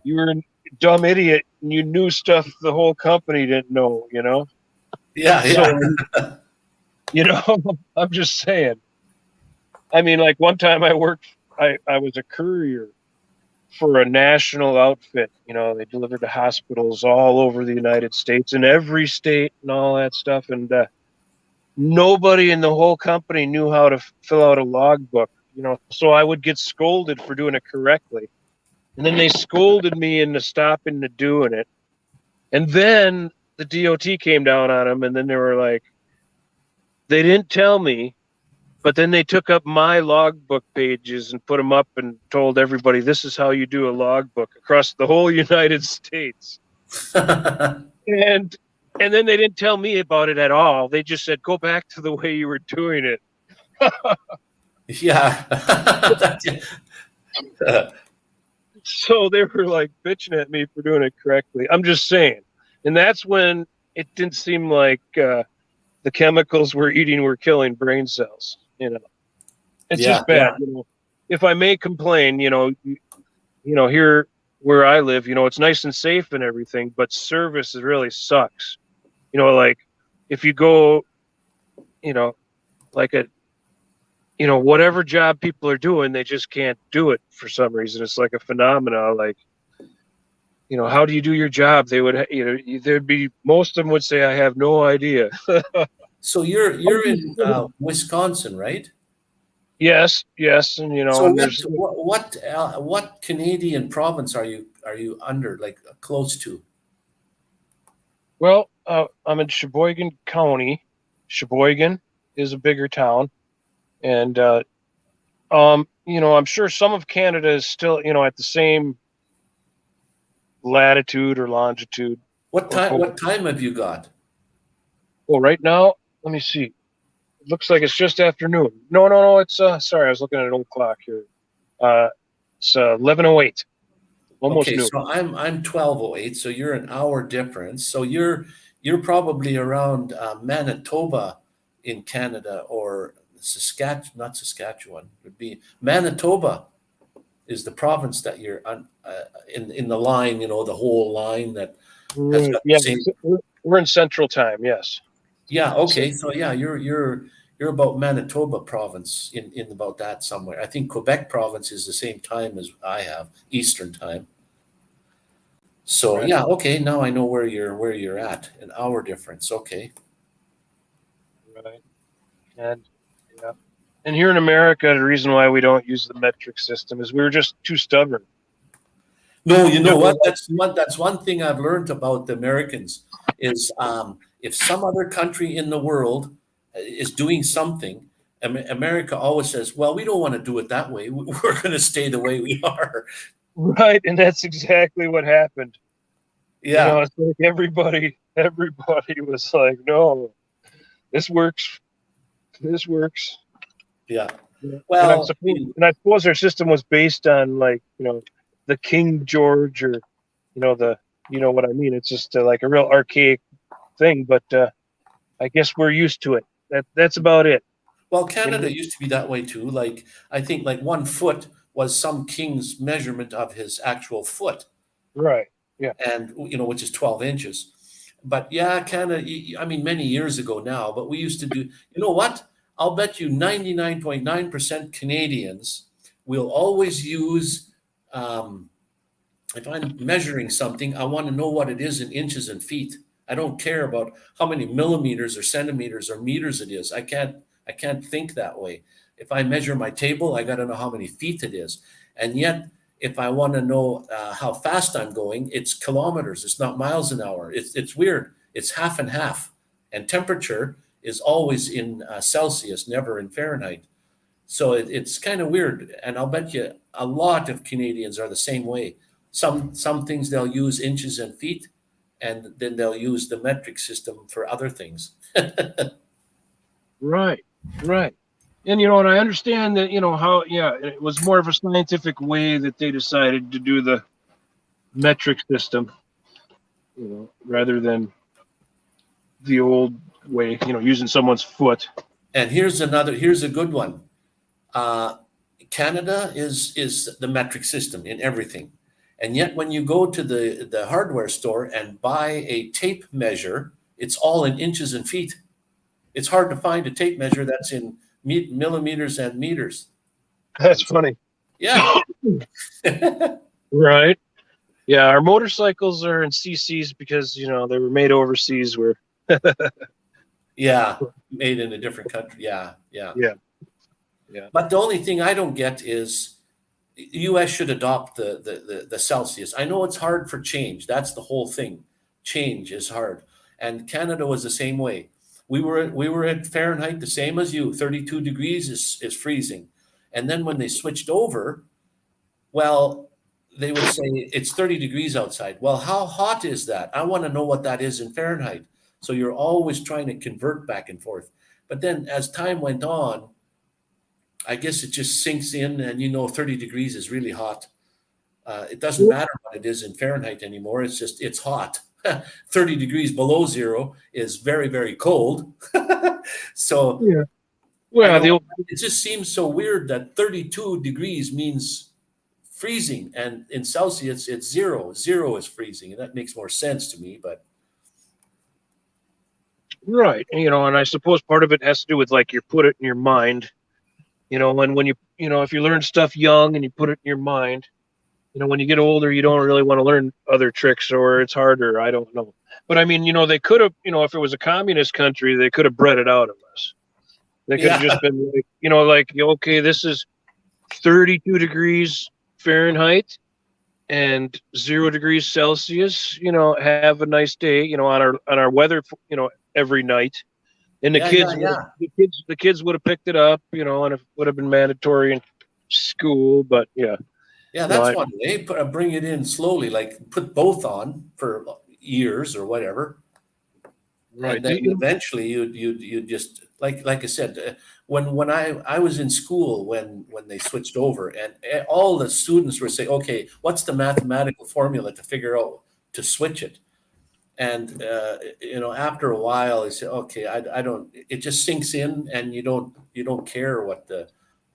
were a dumb idiot and you knew stuff the whole company didn't know, Yeah. So, I'm just saying. I mean, like one time I was a courier for a national outfit. They delivered to hospitals all over the United States, in every state and all that stuff. And nobody in the whole company knew how to fill out a logbook, so I would get scolded for doing it correctly. And then they scolded me into stopping to doing it. And then the DOT came down on them, and then they were like, they didn't tell me, but then they took up my logbook pages and put them up and told everybody, this is how you do a logbook across the whole United States. And And then they didn't tell me about it at all. They just said, go back to the way you were doing it. Yeah. So they were like bitching at me for doing it correctly. I'm just saying. And that's when it didn't seem like the chemicals we're eating were killing brain cells. It's Yeah, just bad. If I may complain, here where I live, it's nice and safe and everything, but service really sucks. Like if you go, like whatever job people are doing, they just can't do it for some reason. It's like a phenomena. Like, how do you do your job? They would, there'd be, most of them would say, I have no idea. So you're in Wisconsin, right? Yes. And, So and there's, what Canadian province are you under, like close to? well, I'm in Sheboygan County. Sheboygan is a bigger town. And, I'm sure some of Canada is still, at the same latitude or longitude. What time have you got? Well, right now, let me see. It looks like it's just afternoon. No. It's sorry, I was looking at an old clock here. It's 11:08. Almost Okay, noon. so I'm 12:08, so you're an hour difference. So you're probably around Manitoba in Canada, or not Saskatchewan, would be Manitoba is the province that you're in the line, the whole line that has got the Yeah, same. we're in Central Time. Yes. Yeah, okay. So yeah, you're about Manitoba province in about that somewhere. I think Quebec province is the same time as I have, Eastern time. So Right. yeah, okay. Now I know where you're at. An hour difference. Okay. Right. And yeah. And here in America, the reason why we don't use the metric system is we were just too stubborn. No, you know what? That's one thing I've learned about the Americans is if some other country in the world is doing something, America always says, "Well, we don't want to do it that way. We're going to stay the way we are." Right, and that's exactly what happened. Yeah, It's like everybody was like, "No, this works. This works." yeah. Yeah. Well, And I suppose our system was based on like the King George, or the what I mean. It's just like a real archaic thing, but I guess we're used to it. That's about it. well, Canada used to be that way too. Like I think like 1 foot was some king's measurement of his actual foot, Right. Yeah. and which is 12 inches. But yeah, Canada, I mean, many years ago now, but we used to do, you know what? I'll bet you 99.9% Canadians will always use, if I'm measuring something, I want to know what it is in inches and feet. I don't care about how many millimeters or centimeters or meters it is. I can't think that way. If I measure my table, I got to know how many feet it is. And yet, if I want to know how fast I'm going, it's kilometers. It's not miles an hour. It's weird. It's half and half. And temperature is always in Celsius, never in Fahrenheit. So it's kind of weird. And I'll bet you a lot of Canadians are the same way. Some things they'll use inches and feet, and then they'll use the metric system for other things. Right. Right. And and I understand that how it was more of a scientific way that they decided to do the metric system, rather than the old way, using someone's foot. And here's a good one. Canada is the metric system in everything. And yet when you go to the hardware store and buy a tape measure, it's all in inches and feet. It's hard to find a tape measure that's in millimeters and meters. That's funny. Yeah. Right. Yeah, our motorcycles are in CCs because they were made overseas. Where Yeah, made in a different country. Yeah. yeah. But the only thing I don't get is US should adopt the Celsius. I know it's hard for change. That's the whole thing. Change is hard. And Canada was the same way. We were at Fahrenheit the same as you. 32 degrees is freezing. And then when they switched over, well, they would say it's 30 degrees outside. Well, how hot is that? I want to know what that is in Fahrenheit. So you're always trying to convert back and forth. But then as time went on, I guess it just sinks in, and 30 degrees is really hot. It doesn't matter what it is in Fahrenheit anymore. It's hot. 30 degrees below zero is very, very cold. So Yeah. Well, it just seems so weird that 32 degrees means freezing, and in Celsius it's zero. Zero is freezing, and that makes more sense to me. But right. And I suppose part of it has to do with like you put it in your mind, and when if you learn stuff young and you put it in your mind, when you get older, you don't really want to learn other tricks, or it's harder. I don't know. But I mean, they could have, if it was a communist country, they could have bred it out of us. They could have just been like, okay, this is 32 degrees Fahrenheit and 0 degrees Celsius. Have a nice day. On our weather. Every night, and the kids would have picked it up. And it would have been mandatory in school. But yeah, that's one way. Bring it in slowly, like put both on for years or whatever. Right. And then eventually you just like I said, when I was in school when they switched over, and all the students were saying, okay, what's the mathematical formula to figure out to switch it? And after a while, I said, okay, I don't. It just sinks in, and you don't care what the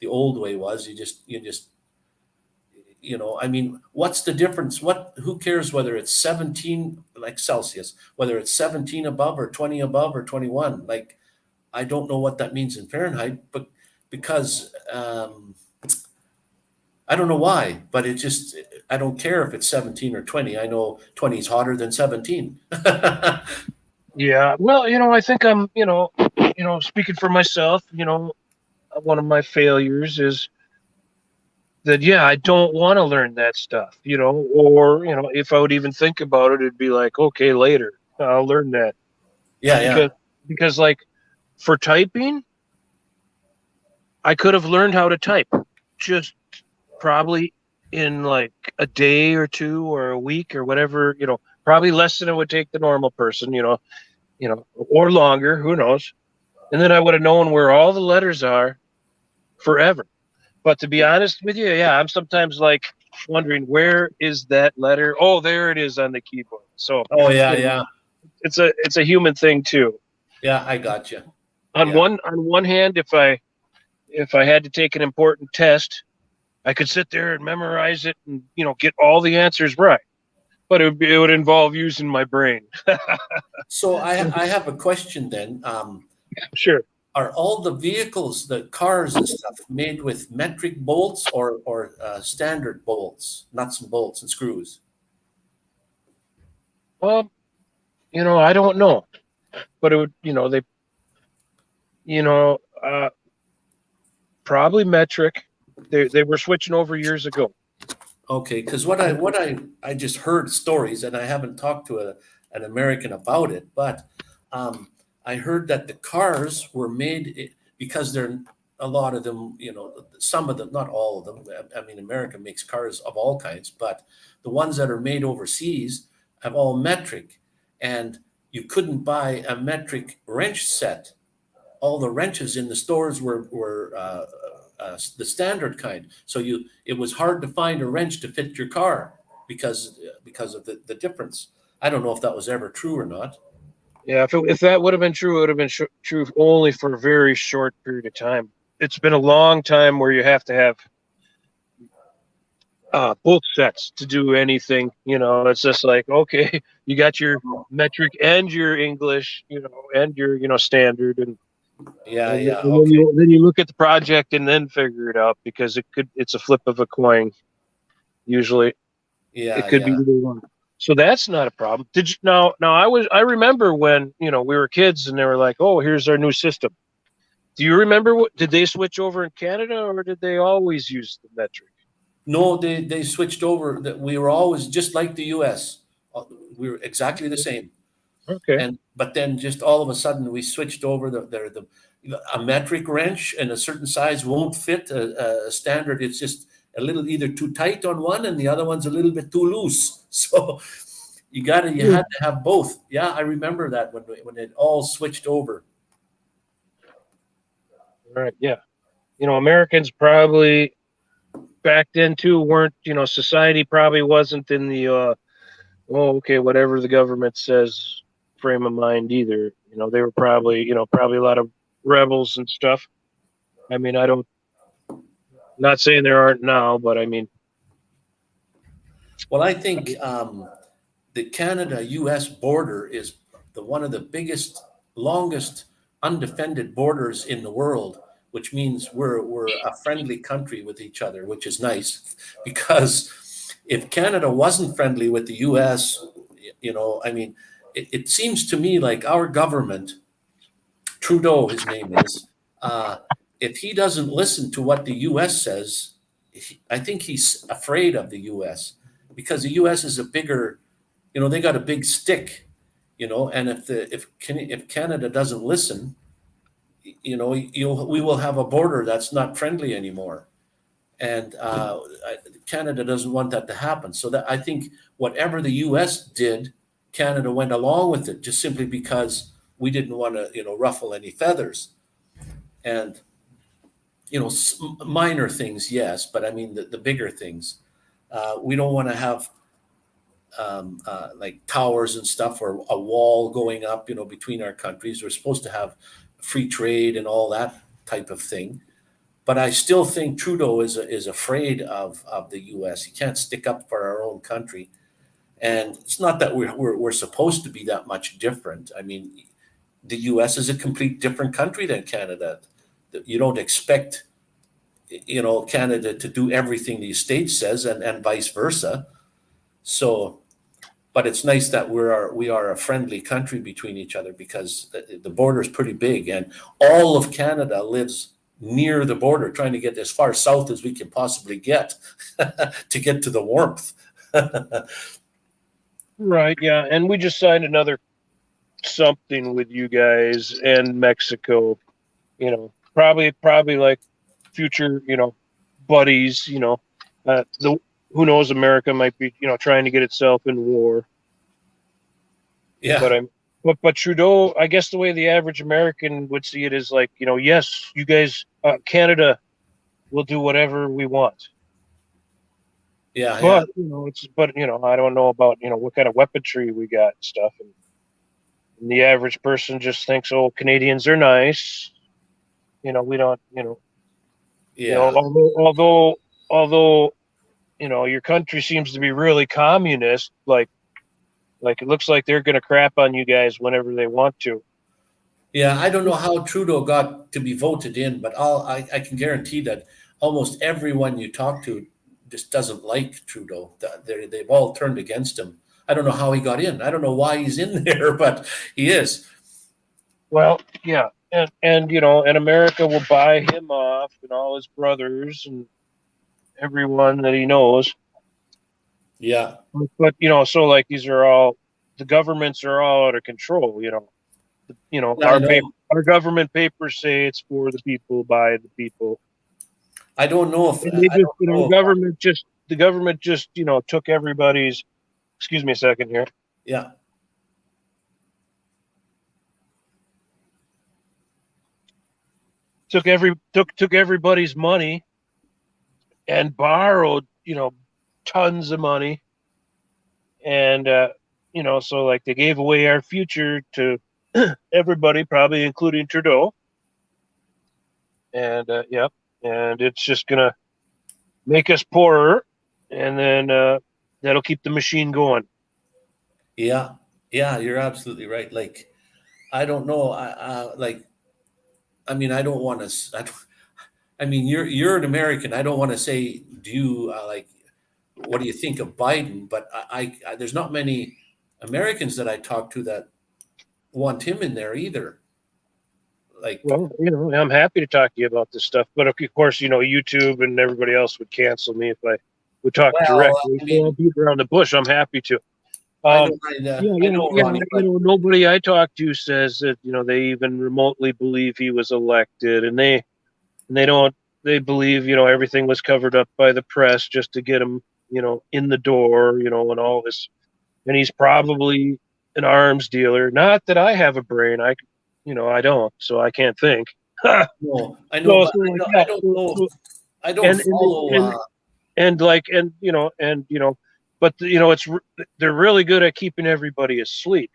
old way was. You just I mean, what's the difference? Who cares whether it's 17 like Celsius, whether it's 17 above or 20 above or 21? Like, I don't know what that means in Fahrenheit, but because I don't know why, but I don't care if it's 17 or 20. I know 20 is hotter than 17. Yeah. Well, I think I'm, speaking for myself, one of my failures is that, I don't want to learn that stuff, or, if I would even think about it, it'd be like, okay, later, I'll learn that. Yeah. Because like for typing, I could have learned how to type just probably in like a day or two or a week or whatever, probably less than it would take the normal person, or longer, who knows. And then I would have known where all the letters are forever. But to be honest with you, I'm sometimes like wondering, where is that letter? Oh, there it is on the keyboard. So it's a human thing too. Yeah, I got you. On one hand, if I had to take an important test, I could sit there and memorize it and get all the answers right, but it would involve using my brain. So I have a question then. Sure. Are all the vehicles, the cars and stuff, made with metric bolts or standard bolts, nuts and bolts and screws? I don't know, but it would, probably metric. They were switching over years ago. Okay, because what I just heard stories, and I haven't talked to an American about it, but I heard that the cars were made because a lot of them, some of them, not all of them. I mean, America makes cars of all kinds, but the ones that are made overseas have all metric, and you couldn't buy a metric wrench set. All the wrenches in the stores were the standard kind. So it was hard to find a wrench to fit your car because of the difference. I don't know if that was ever true or not. Yeah, if that would have been true, it would have been true only for a very short period of time. It's been a long time where you have to have both sets to do anything. It's just like, okay, you got your metric and your English, and your standard, and okay. Then you look at the project and then figure it out, because it's a flip of a coin. Usually, it could be either one. So that's not a problem. Did you now? I remember when we were kids and they were like, "Oh, here's our new system." Do you remember did they switch over in Canada, or did they always use the metric? No, they switched over. That we were always just like the U.S. We were exactly the same. Okay. But then just all of a sudden we switched over a metric wrench and a certain size won't fit a standard. It's just a little either too tight on one and the other one's a little bit too loose. So You had to have both. Yeah, I remember that when it all switched over. Right. Yeah. Americans probably back then too weren't, society probably wasn't in the, okay, whatever the government says frame of mind either. They were probably a lot of rebels and stuff. I mean, not saying there aren't now, but I mean, Well, I think the Canada-U.S. border is one of the biggest, longest undefended borders in the world, which means we're a friendly country with each other, which is nice. Because if Canada wasn't friendly with the U.S., I mean, it seems to me like our government, Trudeau, his name is, if he doesn't listen to what the U.S. says, I think he's afraid of the U.S. because the U.S. is a bigger, they got a big stick, and if Canada doesn't listen, we will have a border that's not friendly anymore, and Canada doesn't want that to happen. So that I think whatever the U.S. did, Canada went along with it just simply because we didn't want to, ruffle any feathers, and minor things, yes, but I mean the bigger things. We don't want to have like towers and stuff or a wall going up, between our countries. We're supposed to have free trade and all that type of thing. But I still think Trudeau is afraid of the U.S. He can't stick up for our own country, and it's not that we're supposed to be that much different. I mean, the U.S. is a complete different country than Canada. You don't expect, Canada to do everything the States says, and vice versa. So, but it's nice that we are a friendly country between each other because the border is pretty big, and all of Canada lives near the border, trying to get as far south as we can possibly get to get to the warmth. right. Yeah. And we just signed another something with you guys and Mexico, probably like future, buddies, who knows, America might be, trying to get itself in war. Yeah, But Trudeau, I guess the way the average American would see it is like, yes, you guys, Canada will do whatever we want. yeah, yeah. But, I don't know about, what kind of weaponry we got and stuff. And the average person just thinks, oh, Canadians are nice. We don't, Yeah. although, your country seems to be really communist, like it looks like they're going to crap on you guys whenever they want to. Yeah, I don't know how Trudeau got to be voted in, but I can guarantee that almost everyone you talk to just doesn't like Trudeau. They've all turned against him. I don't know how he got in. I don't know why he's in there, but he is. Well, yeah, and America will buy him off and all his brothers and everyone that he knows. Yeah. But so like the governments are all out of control. I know. Our government papers say it's for the people, by the people. I don't know if And they I just, don't know. the government just, took everybody's. Excuse me a second here. Yeah. Took everybody's money and borrowed, tons of money, and so like they gave away our future to everybody, probably including Trudeau, and yep, and it's just gonna make us poorer, and then that'll keep the machine going. Yeah. Yeah, you're absolutely right. Like, I don't know. I mean, I don't want to. I mean, you're an American. I don't want to say, do you what do you think of Biden? But there's not many Americans that I talk to that want him in there either. Like, Well, I'm happy to talk to you about this stuff, but of course, YouTube and everybody else would cancel me if I would talk well, directly. I mean, Beat around the bush. I'm happy to. I Um, know, I yeah, know, Ronnie, but nobody I talk to says that they even remotely believe he was elected, and they don't. They believe everything was covered up by the press just to get him in the door, and all this and he's probably an arms dealer. Not that I have a brain, I don't, so I can't think. No, I know, So, but so I like don't, I that. don't know. I don't And follow. and like but they're really good at keeping everybody asleep.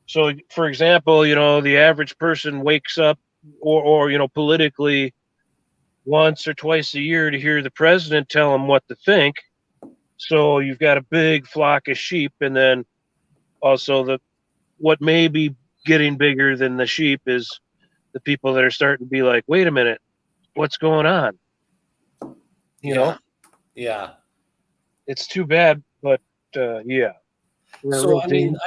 So, for example, the average person wakes up, or politically, once or twice a year to hear the president tell them what to think. So you've got a big flock of sheep, and then also what may be getting bigger than the sheep is the people that are starting to be like, wait a minute, what's going on? You Yeah, know, yeah. it's too bad, but yeah, we're in a real So I mean, danger.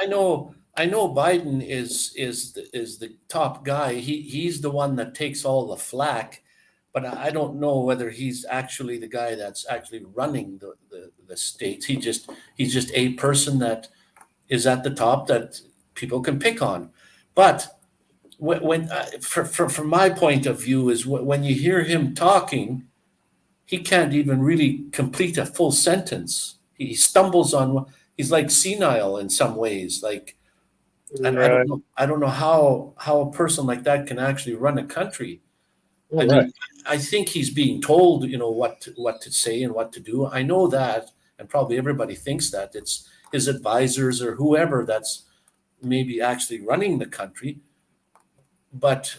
I know Biden is the top guy. He's the one that takes all the flack, but I don't know whether he's actually the guy that's actually running the states. He's just a person that is at the top that people can pick on. But from my point of view, is when you hear him talking, he can't even really complete a full sentence. He stumbles on. He's like senile in some ways. Like I don't Right, know. I don't know how a person like that can actually run a country. I all right, mean, I think he's being told, what to say and what to do. I know that, and probably everybody thinks that it's his advisors or whoever that's maybe actually running the country. But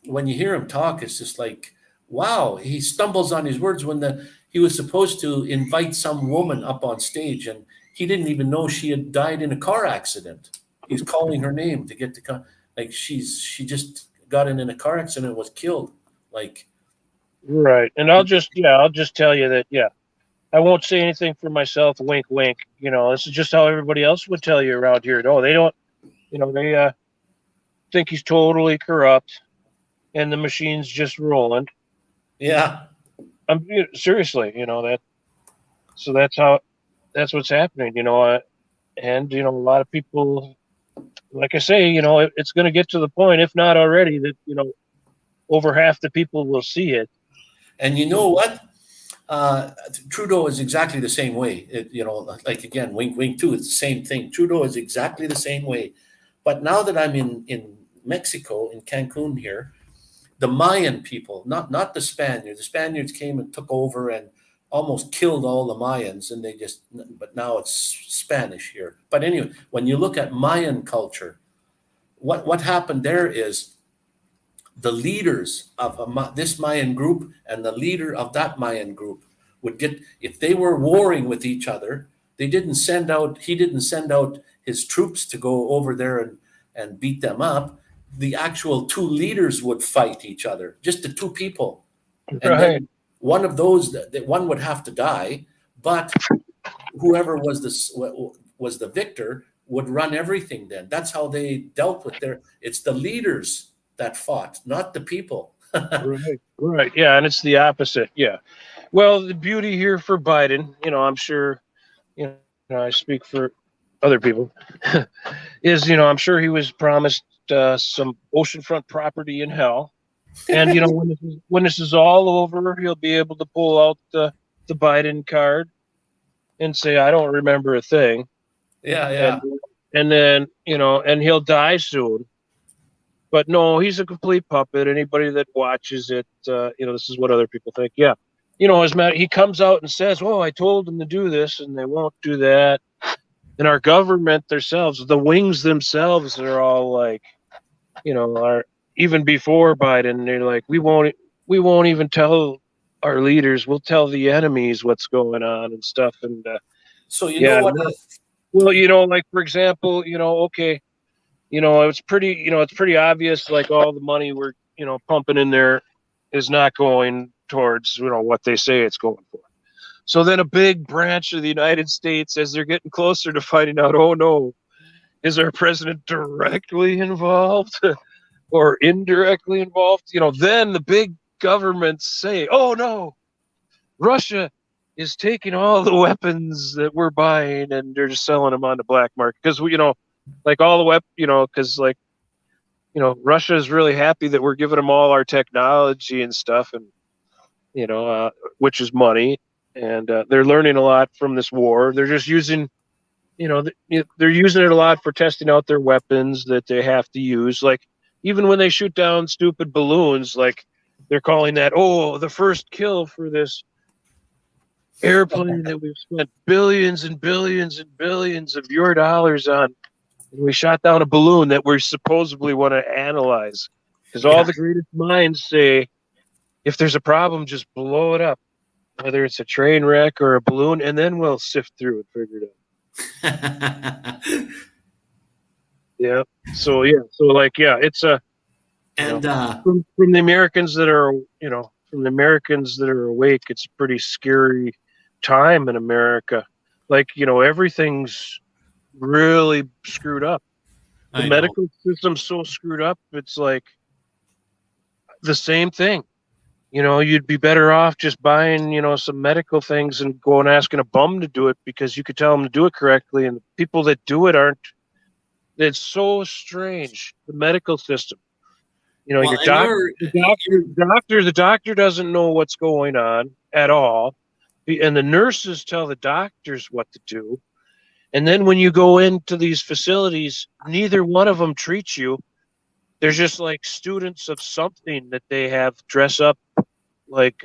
when you hear him talk, it's just like, wow, he stumbles on his words when he was supposed to invite some woman up on stage, and he didn't even know she had died in a car accident. He's calling her name to get to like she just got in a car accident and was killed. Like, right. And I'll just tell you that, yeah, I won't say anything for myself. Wink, wink. This is just how everybody else would tell you around here. No, they don't. They think he's totally corrupt, and the machine's just rolling. yeah, Seriously, that. So that's what's happening. And a lot of people, like I say, it's going to get to the point, if not already, that over half the people will see it. and you know what? Uh, Trudeau is exactly the same way. Like again, wink, wink too. It's the same thing. Trudeau is exactly the same way. But now that I'm in Mexico, in Cancun here, the Mayan people, not the Spaniards. The Spaniards came and took over and almost killed all the Mayans, and but now it's Spanish here. But anyway, when you look at Mayan culture, what happened there is the leaders of this Mayan group and the leader of that Mayan group would get, if they were warring with each other, he didn't send out his troops to go over there and beat them up. The actual two leaders would fight each other, just the two people. And Right. then one of those, that one would have to die, but whoever was the victor would run everything. Then that's how they dealt with it's the leaders that fought, not the people. Right. Right. Yeah. And it's the opposite. Yeah. Well, the beauty here for Biden, I'm sure, I speak for other people, is, I'm sure he was promised some oceanfront property in hell. And, when this is all over, he'll be able to pull out the Biden card and say, I don't remember a thing. Yeah, And, yeah. and then, and he'll die soon. But no, he's a complete puppet. Anybody that watches it, this is what other people think. Yeah. As matter, he comes out and says, "Oh, I told them to do this, and they won't do that." And our government themselves, the wings themselves, are all like, are even before Biden, they're like, we won't even tell our leaders. We'll tell the enemies what's going on and stuff. And So you know yeah, what? well, like for example, okay, it's pretty obvious, like all the money we're, pumping in there is not going towards, what they say it's going for. So then a big branch of the United States, as they're getting closer to finding out, oh no, is our president directly involved or indirectly involved? Then the big governments say, oh no, Russia is taking all the weapons that we're buying and they're just selling them on the black market. Because we, like all the because like, Russia is really happy that we're giving them all our technology and stuff, and which is money, and they're learning a lot from this war. They're just using they're using it a lot for testing out their weapons that they have to use. Like even when they shoot down stupid balloons, like they're calling that, oh, the first kill for this airplane that we've spent billions and billions and billions of your dollars on. And we shot down a balloon that we supposedly want to analyze. Because all the greatest minds say, if there's a problem, just blow it up, whether it's a train wreck or a balloon, and then we'll sift through and figure it out. Yeah. So it's a And from the Americans that are awake, it's a pretty scary time in America. Like, everything's really screwed up. The medical system's so screwed up. It's like the same thing. You'd be better off just buying, some medical things and going asking a bum to do it, because you could tell them to do it correctly. And the people that do it aren't. It's so strange. The medical system. The doctor doesn't know what's going on at all. And the nurses tell the doctors what to do. And then when you go into these facilities, neither one of them treats you. They're just like students of something that they have dress up like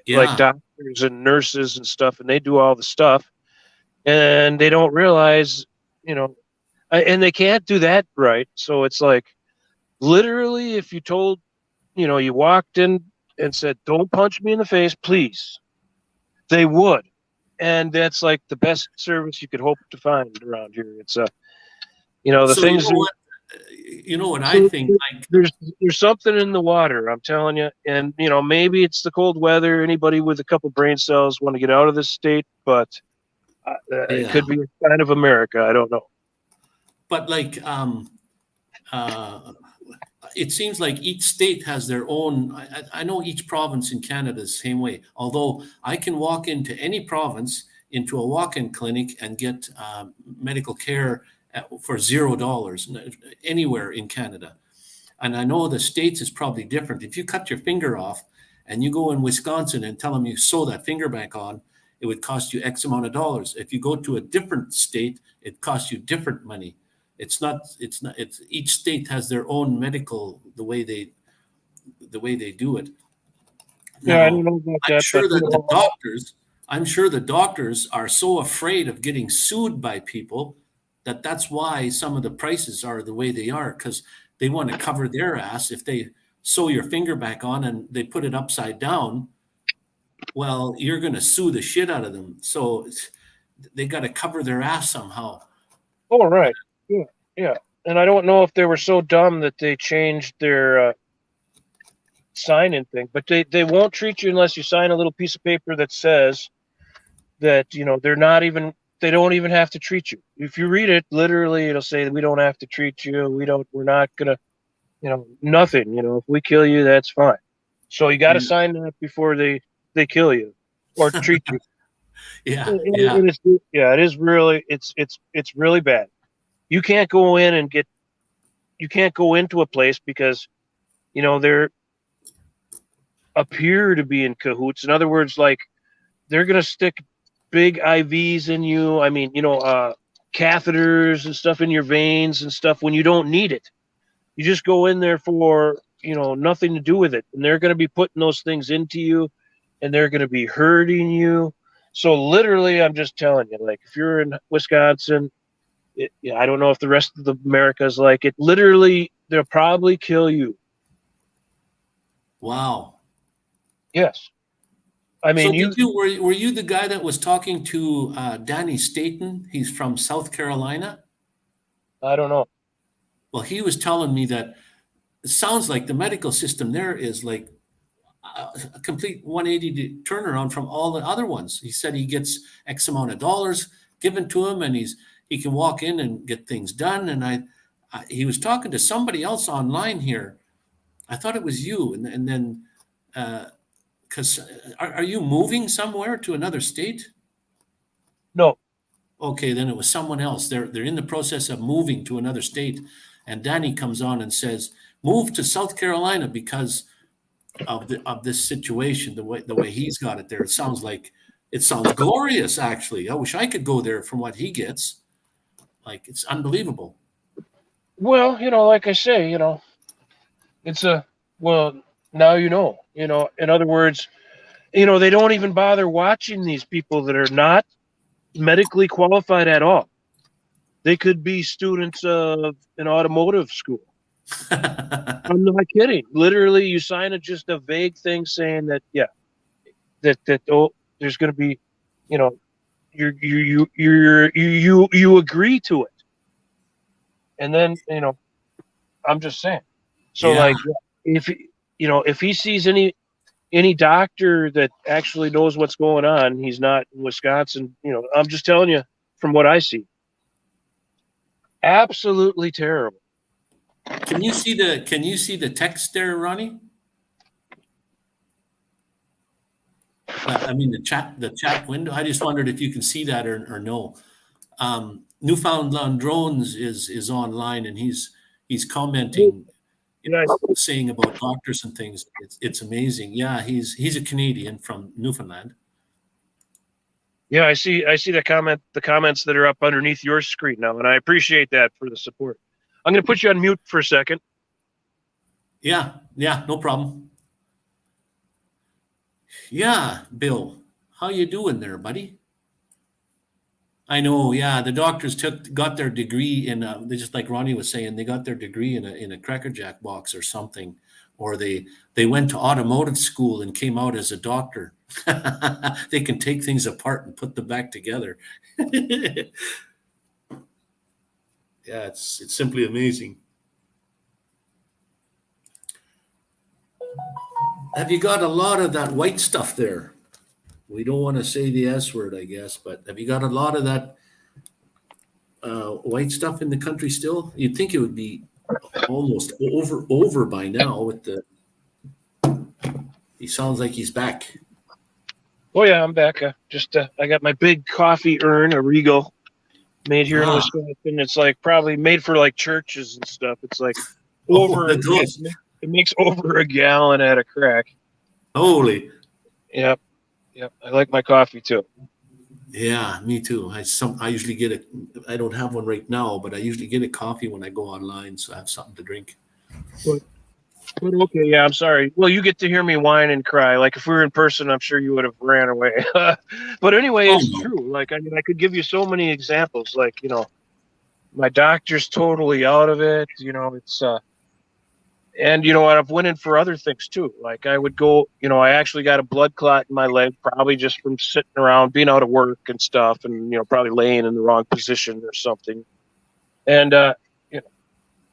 doctors and nurses and stuff, and they do all the stuff, and they don't realize, and they can't do that right. So it's like, literally, if you told, you walked in and said, "Don't punch me in the face, please," they would, and that's like the best service you could hope to find around here. It's the so things. I think, like, there's something in the water, I'm telling you, and maybe it's the cold weather. Anybody with a couple brain cells want to get out of this state, but it could be a sign of America. I don't know. But like, it seems like each state has their own. I know each province in Canada is the same way. Although I can walk into any province, into a walk-in clinic, and get medical care for $0 anywhere in Canada. And I know the States is probably different. If you cut your finger off and you go in Wisconsin and tell them you sew that finger back on, it would cost you X amount of dollars. If you go to a different state, it costs you different money. It's each state has their own medical, the way they do it. Now, I don't know about that. I'm sure the doctors are so afraid of getting sued by people that's why some of the prices are the way they are, because they want to cover their ass. If they sew your finger back on and they put it upside down, well, you're going to sue the shit out of them. So they got to cover their ass somehow. Oh, right. Yeah. And I don't know if they were so dumb that they changed their sign-in thing, but they won't treat you unless you sign a little piece of paper that says that, they don't even have to treat you. If you read it, literally, it'll say, we don't have to treat you. We're not going to, nothing. If we kill you, that's fine. So you got to sign that before they kill you or treat you. It is really, it's really bad. You can't go in you can't go into a place because, they're appear to be in cahoots. In other words, like, they're going to stick big IVs in you. I mean, catheters and stuff in your veins and stuff when you don't need it. You just go in there for, nothing to do with it. And they're going to be putting those things into you, and they're going to be hurting you. So literally, I'm just telling you, like, if you're in Wisconsin, I don't know if the rest of the America is like it. Literally, they'll probably kill you. Wow. Yes. I mean, were you the guy that was talking to Danny Staten? He's from South Carolina. I don't know. Well, he was telling me that it sounds like the medical system there is like a complete 180 turnaround from all the other ones. He said he gets X amount of dollars given to him, and he can walk in and get things done. And he was talking to somebody else online here. I thought it was you, and then. Because are you moving somewhere to another state? No. Okay, then it was someone else. They're in the process of moving to another state, and Danny comes on and says, "Move to South Carolina because of this situation." The way he's got it there, it sounds like it sounds glorious, actually. I wish I could go there from what he gets. Like, it's unbelievable. Well, like I say, it's well, now in other words, they don't even bother watching these people that are not medically qualified at all. They could be students of an automotive school. I'm not kidding. Literally, you sign just a vague thing saying that, yeah, that there's going to be, you agree to it, and then I'm just saying. So Yeah. like, if he sees any doctor that actually knows what's going on, he's not in Wisconsin. I'm just telling you from what I see. Absolutely terrible. Can you see the text there, Ronnie? I mean, the chat window. I just wondered if you can see that or no. Newfoundland Drones is online, and he's commenting, saying about doctors and things. It's amazing. Yeah, he's a Canadian from Newfoundland. Yeah, I see the comments that are up underneath your screen now, and I appreciate that for the support. I'm going to put you on mute for a second. Yeah, no problem. Yeah, Bill, how you doing there, buddy? I know. Yeah, the doctors got their degree in just like Ronnie was saying, they got their degree in a Cracker Jack box or something, or they went to automotive school and came out as a doctor. They can take things apart and put them back together. Yeah, it's simply amazing. Have you got a lot of that white stuff there? We don't want to say the S word, I guess, but have you got a lot of that white stuff in the country still? You'd think it would be almost over by now with the. He sounds like he's back. Oh yeah, I'm back. I got my big coffee urn, a Regal, made here in Wisconsin. It's like probably made for like churches and stuff. It's like over. It makes over a gallon at a crack. Holy. Yep. I like my coffee too. Yeah, me too. I usually get it. I don't have one right now, but I usually get a coffee when I go online, so I have something to drink. But okay, yeah, I'm sorry. Well, you get to hear me whine and cry. Like if we were in person, I'm sure you would have ran away. But anyway, it's true. Like I mean, I could give you so many examples. Like my doctor's totally out of it. It's and I've went in for other things too. Like I would go, I actually got a blood clot in my leg, probably just from sitting around, being out of work and stuff, and probably laying in the wrong position or something. And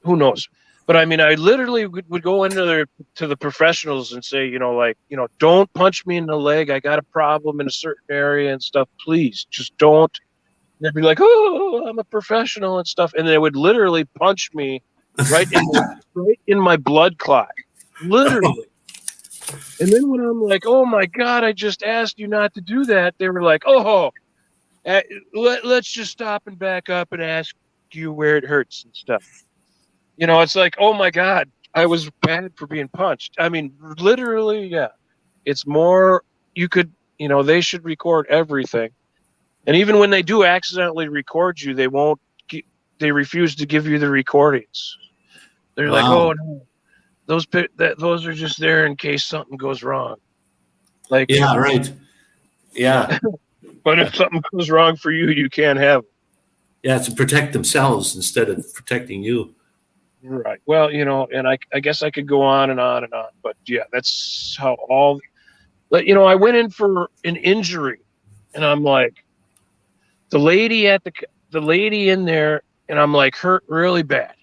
who knows? But I mean, I literally would go into the professionals and say, don't punch me in the leg. I got a problem in a certain area and stuff. Please, just don't. And they'd be like, oh, I'm a professional and stuff, and they would literally punch me right in my blood clot, literally. And then when I'm like, oh my God, I just asked you not to do that, they were like, oh, let's just stop and back up and ask you where it hurts and stuff. It's like, oh my God, I was bad for being punched. I mean, literally, yeah. It's more, they should record everything. And even when they do accidentally record you, they refuse to give you the recordings. They're like, oh no, those are just there in case something goes wrong. Like, yeah, right. Yeah. But if something goes wrong for you, you can't have it. Yeah, to protect themselves instead of protecting you. Right. Well, and I guess I could go on and on and on, but yeah, that's how I went in for an injury, and I'm like, the lady in there, and I'm like hurt really bad.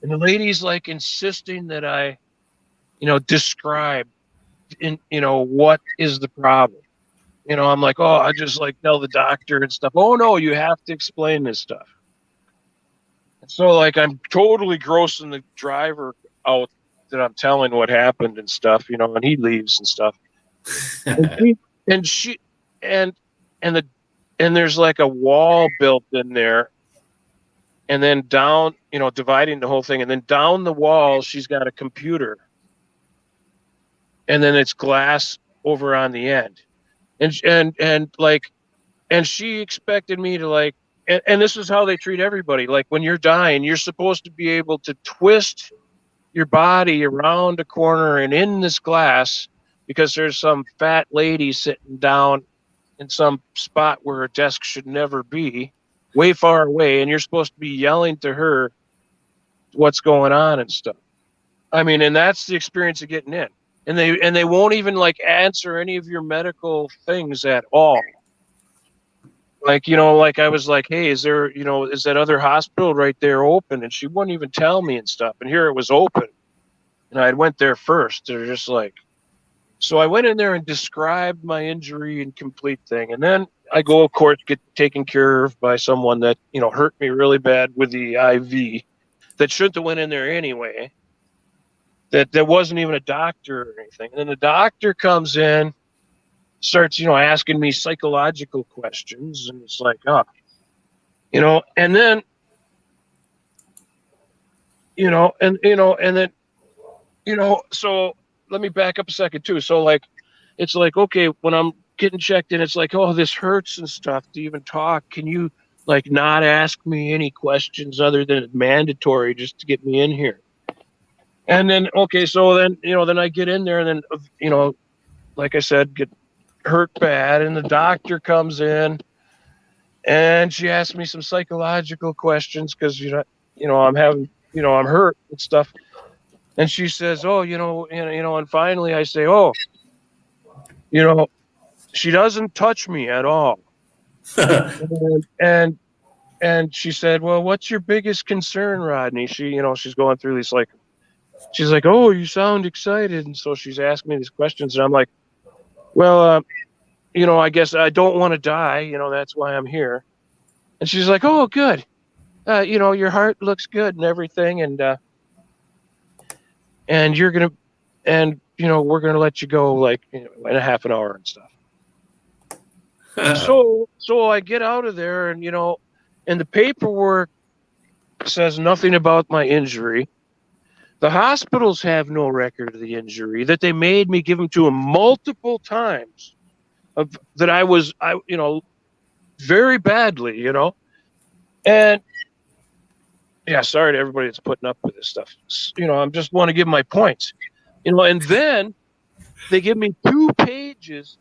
And the lady's like insisting that I, describe what is the problem. I'm like, oh, I just like tell the doctor and stuff. Oh no, you have to explain this stuff. And so like I'm totally grossing the driver out that I'm telling what happened and stuff, and he leaves and stuff. And there's like a wall built in there. And then down, dividing the whole thing. And then down the wall, she's got a computer. And then it's glass over on the end. and like, and she expected me to like, and this is how they treat everybody. Like when you're dying, you're supposed to be able to twist your body around a corner and in this glass because there's some fat lady sitting down in some spot where a desk should never be, way far away, and you're supposed to be yelling to her what's going on and stuff. I mean, and that's the experience of getting in. And they won't even like answer any of your medical things at all. Like, you know, like I was like, hey, is there, you know, is that other hospital right there open? And she wouldn't even tell me and stuff. And here it was open. And I went there first. They're just like, so I went in there and described my injury and complete thing. And then I go, of course, get taken care of by someone that, you know, hurt me really bad with the IV that shouldn't have went in there anyway. That there wasn't even a doctor or anything. And then the doctor comes in, starts, you know, asking me psychological questions. And it's like, oh, you know, and then, you know, and then, you know, so let me back up a second too. So like, it's like, okay, when I'm getting checked in, it's like, oh, this hurts and stuff to even talk. Can you like not ask me any questions other than mandatory just to get me in here? And then, okay, so then, you know, then I get in there and then, you know, like I said, get hurt bad. And the doctor comes in and she asked me some psychological questions because, you know, I'm having, you know, I'm hurt and stuff. And she says, oh, you know, and finally I say, oh, you know, she doesn't touch me at all. and she said, well, what's your biggest concern, Rodney? She, you know, she's going through these like, she's like, oh, you sound excited. And so she's asking me these questions. And I'm like, well, you know, I guess I don't want to die. You know, that's why I'm here. And she's like, oh, good. You know, your heart looks good and everything. And you're going to, and, you know, we're going to let you go like, you know, in a half an hour and stuff. So I get out of there and, you know, and the paperwork says nothing about my injury. The hospitals have no record of the injury that they made me give them to them multiple times of that I you know, very badly, you know, and yeah, sorry to everybody that's putting up with this stuff. You know, I just want to give my points, you know, and then they give me 2 pages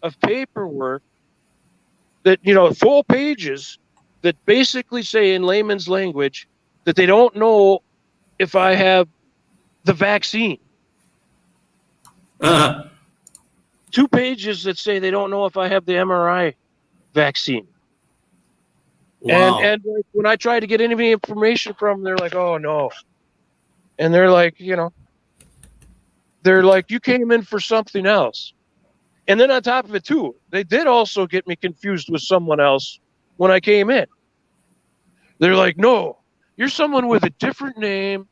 of paperwork that, you know, full pages that basically say in layman's language that they don't know if I have the vaccine. 2 pages that say they don't know if I have the MRI vaccine. Wow. And like, when I try to get any information from them, they're like, oh, no. And they're like, you know, they're like, you came in for something else. And then on top of it, too, they did also get me confused with someone else when I came in. They're like, no, you're someone with a different name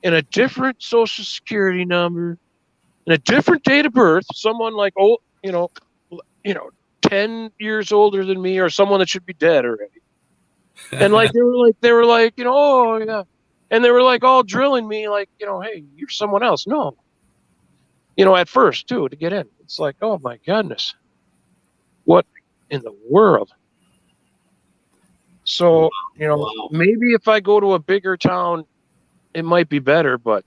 and a different social security number and a different date of birth. Someone like, oh, you know, 10 years older than me or someone that should be dead already. And like, they were like, you know, oh, yeah. And they were like all drilling me like, you know, hey, you're someone else. No. You know, at first, too, to get in. It's like, oh, my goodness. What in the world? So, you know, maybe if I go to a bigger town, it might be better. But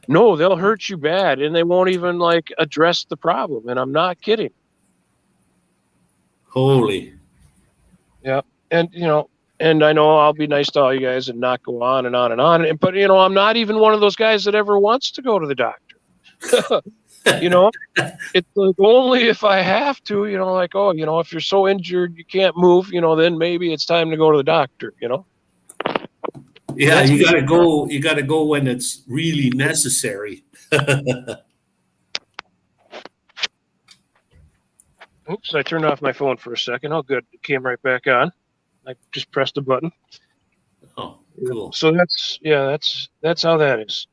no, they'll hurt you bad. And they won't even, like, address the problem. And I'm not kidding. Holy. Yeah. And, you know, and I know I'll be nice to all you guys and not go on and on and on. But, you know, I'm not even one of those guys that ever wants to go to the doctor. You know, it's like only if I have to, you know, like, oh, you know, if you're so injured you can't move, you know, then maybe it's time to go to the doctor, you know. Yeah, you gotta go. You gotta go when it's really necessary. Oops, I turned off my phone for a second. Oh, good, it came right back on. I just pressed the button. Oh, cool. So that's how that is.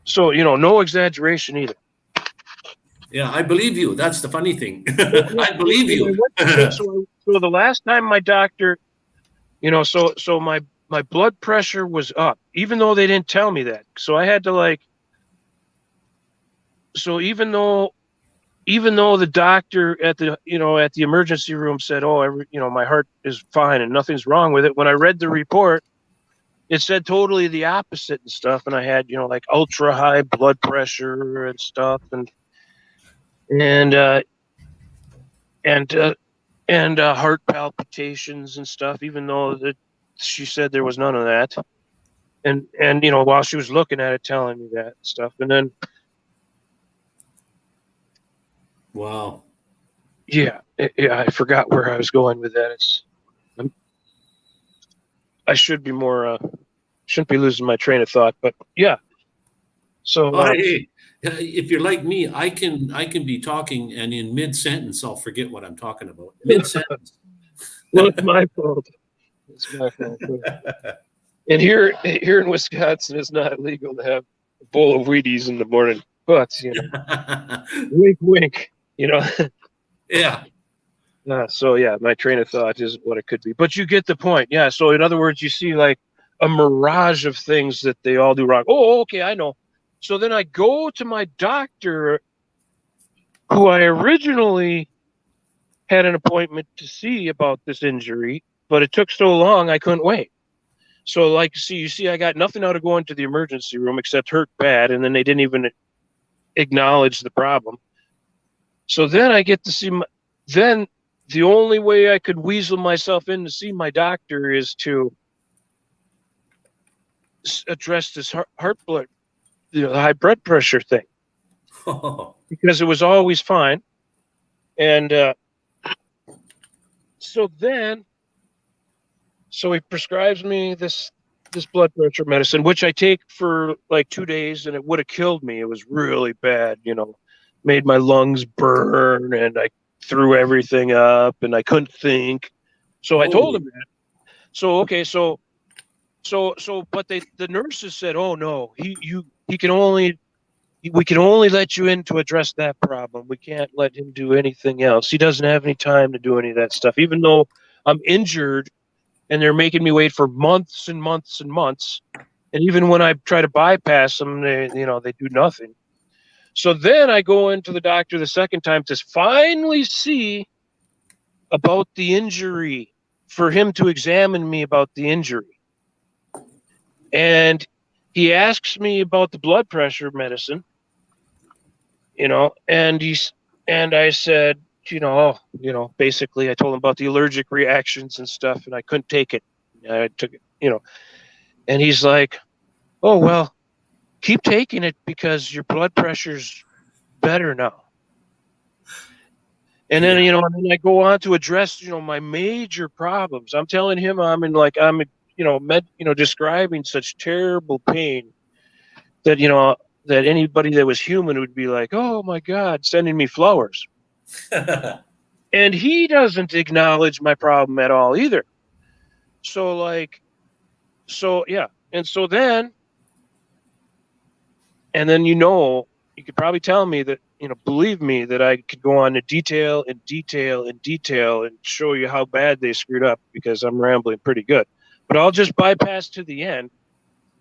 So, you know, no exaggeration either. Yeah, I believe you. That's the funny thing. I believe you. So the last time my doctor, you know, so my blood pressure was up, even though they didn't tell me that. So I had to like, so even though even though the doctor at the emergency room said, "Oh, my heart is fine and nothing's wrong with it," when I read the report, it said totally the opposite and stuff. And I had, like ultra high blood pressure and stuff, and heart palpitations and stuff, even though that she said there was none of that. And while she was looking at it, telling me that stuff. And then, Wow. yeah, I forgot where I was going with that. I should be more, shouldn't be losing my train of thought, but yeah. So, Oh, hey, if you're like me, I can be talking, and in mid-sentence, I'll forget what I'm talking about. Mid-sentence. well, it's my fault. It's my fault. And here in Wisconsin, it's not illegal to have a bowl of Wheaties in the morning. But wink, wink. Yeah. So yeah, my train of thought isn't what it could be. But you get the point. Yeah. So in other words, you see like a mirage of things that they all do wrong. Oh, okay, I know. So then I go to my doctor, who I originally had an appointment to see about this injury, but it took so long I couldn't wait. So like, you see, I got nothing out of going to the emergency room except hurt bad, and then they didn't even acknowledge the problem. So then I get to see then the only way I could weasel myself in to see my doctor is to address this heart blood, the high blood pressure thing, because it was always fine. And so he prescribes me this blood pressure medicine, which I take for like 2 days, and it would have killed me. It was really bad, made my lungs burn, and I threw everything up, and I couldn't think. So I told him that. So okay, but the nurses said, "Oh no, we can only let you in to address that problem. We can't let him do anything else. He doesn't have any time to do any of that stuff, even though I'm injured." And they're making me wait for months and months and months. And even when I try to bypass them, they do nothing. So then I go into the doctor the second time to finally see about the injury, for him to examine me about the injury. And he asks me about the blood pressure medicine, and I said, basically I told him about the allergic reactions and stuff, and I couldn't take it. I took it, and he's like, "Oh, well, keep taking it because your blood pressure's better now." And then, and then I go on to address, my major problems. I'm telling him describing such terrible pain that, that anybody that was human would be like, "Oh my God," sending me flowers. And he doesn't acknowledge my problem at all either. So yeah. And so then, you could probably tell me that, believe me, that I could go on to detail and show you how bad they screwed up, because I'm rambling pretty good. But I'll just bypass to the end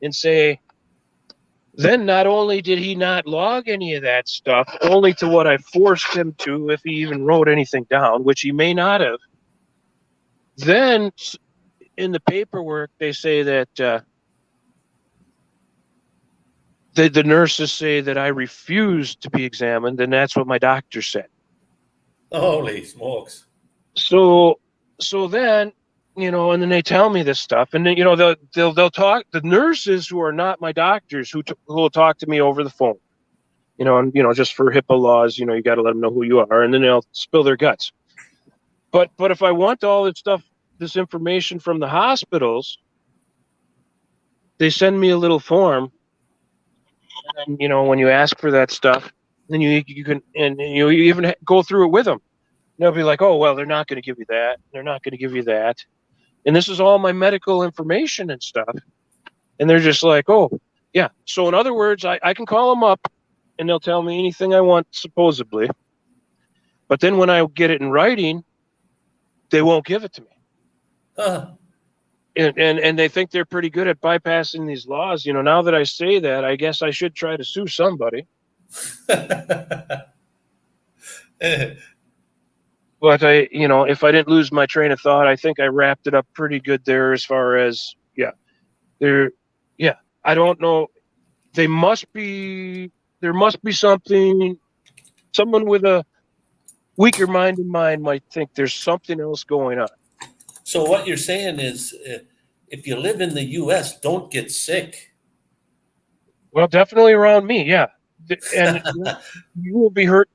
and say, then not only did he not log any of that stuff, only to what I forced him to, if he even wrote anything down, which he may not have. Then in the paperwork, they say that the nurses say that I refused to be examined, and that's what my doctor said. Holy smokes. So then, and then they tell me this stuff, and then, they'll talk, the nurses who are not my doctors, who will talk to me over the phone, and, just for HIPAA laws, you got to let them know who you are, and then they'll spill their guts. But if I want all this stuff, this information from the hospitals, they send me a little form. And when you ask for that stuff, then you can, and you even go through it with them. They'll be like, "Oh, well, they're not going to give you that. They're not going to give you that." And this is all my medical information and stuff. And they're just like, "Oh, yeah." So in other words, I can call them up and they'll tell me anything I want, supposedly. But then when I get it in writing, they won't give it to me. And they think they're pretty good at bypassing these laws. Now that I say that, I guess I should try to sue somebody. But if I didn't lose my train of thought, I think I wrapped it up pretty good there as far as, there, yeah, I don't know. There must be someone with a weaker mind in mind might think there's something else going on. So what you're saying is, if you live in the U.S., don't get sick. Well, definitely around me, yeah. And you will be hurt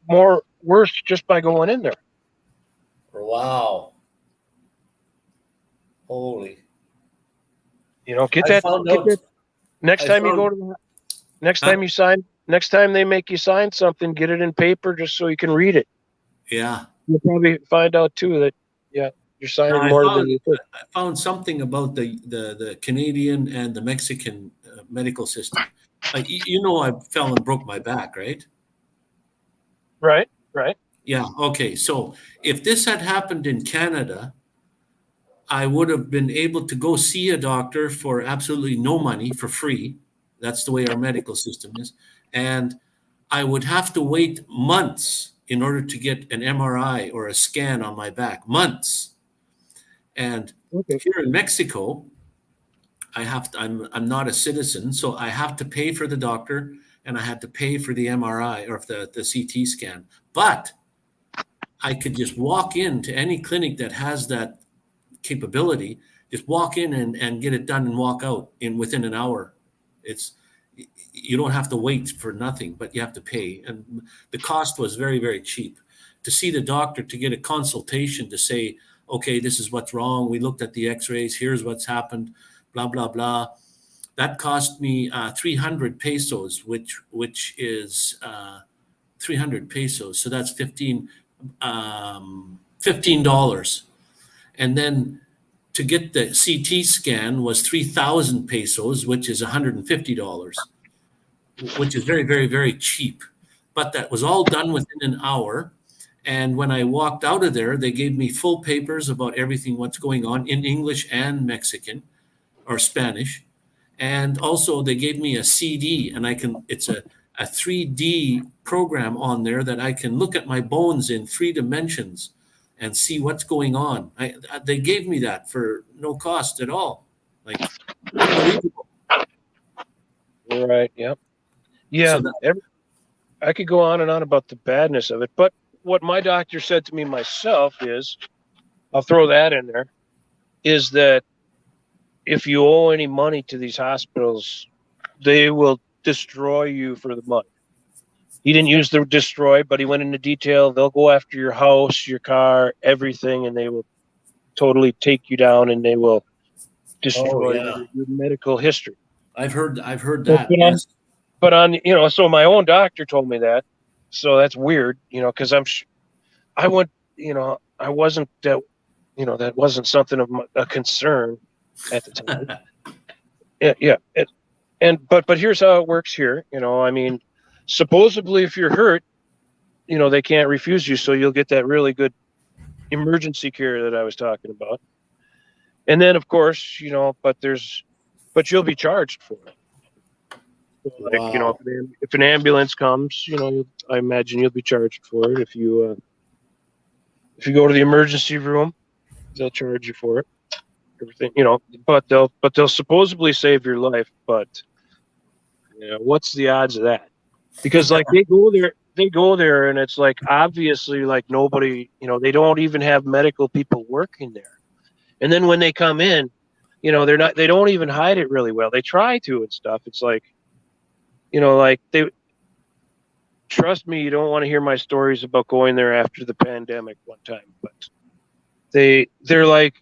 worse just by going in there. Wow. Holy. Get I found out. that next I time you found- go to the next Huh? time you sign, next time they make you sign something, get it in paper just so you can read it. Yeah. You'll probably find out too that you're signing more than you think. I found something about the Canadian and the Mexican medical system. I fell and broke my back, right? Right. Yeah. Okay. So if this had happened in Canada, I would have been able to go see a doctor for absolutely no money, for free. That's the way our medical system is. And I would have to wait months in order to get an MRI or a scan on my back. Months. And Okay. here in Mexico, I'm not a citizen, so I have to pay for the doctor and I had to pay for the MRI or the CT scan. But I could just walk into any clinic that has that capability, just walk in and get it done and walk out within an hour. You don't have to wait for nothing, but you have to pay. And the cost was very, very cheap. To see the doctor, to get a consultation to say, okay, this is what's wrong. We looked at the x-rays. Here's what's happened, blah, blah, blah. That cost me 300 pesos, which is 300 pesos. So that's $15. And then to get the CT scan was 3,000 pesos, which is $150, which is very, very, very cheap. But that was all done within an hour. And when I walked out of there, they gave me full papers about everything, what's going on in English and Mexican or Spanish. And also they gave me a CD, and it's a 3D program on there that I can look at my bones in 3 dimensions and see what's going on. They gave me that for no cost at all. Like, unbelievable. Right. Yep. Yeah. So I could go on and on about the badness of it, but what my doctor said to me myself is, I'll throw that in there, is that if you owe any money to these hospitals, they will destroy you for the money. He didn't use the destroy, but he went into detail. They'll go after your house, your car, everything, and they will totally take you down, and they will destroy your medical history. I've heard that. Yes. But so my own doctor told me that, so that's weird, because I wasn't that, that wasn't something of a concern at the time. Yeah. But here's how it works here. Supposedly if you're hurt, they can't refuse you, so you'll get that really good emergency care that I was talking about. And then of course, but you'll be charged for it. Like, Wow. if an ambulance comes, I imagine you'll be charged for it. If you go to the emergency room, they'll charge you for it. Everything, but they'll supposedly save your life. But what's the odds of that? Because like they go there, and it's like obviously like nobody, they don't even have medical people working there. And then when they come in, they don't even hide it really well. They try to and stuff. It's like, trust me, you don't want to hear my stories about going there after the pandemic one time, but they're like,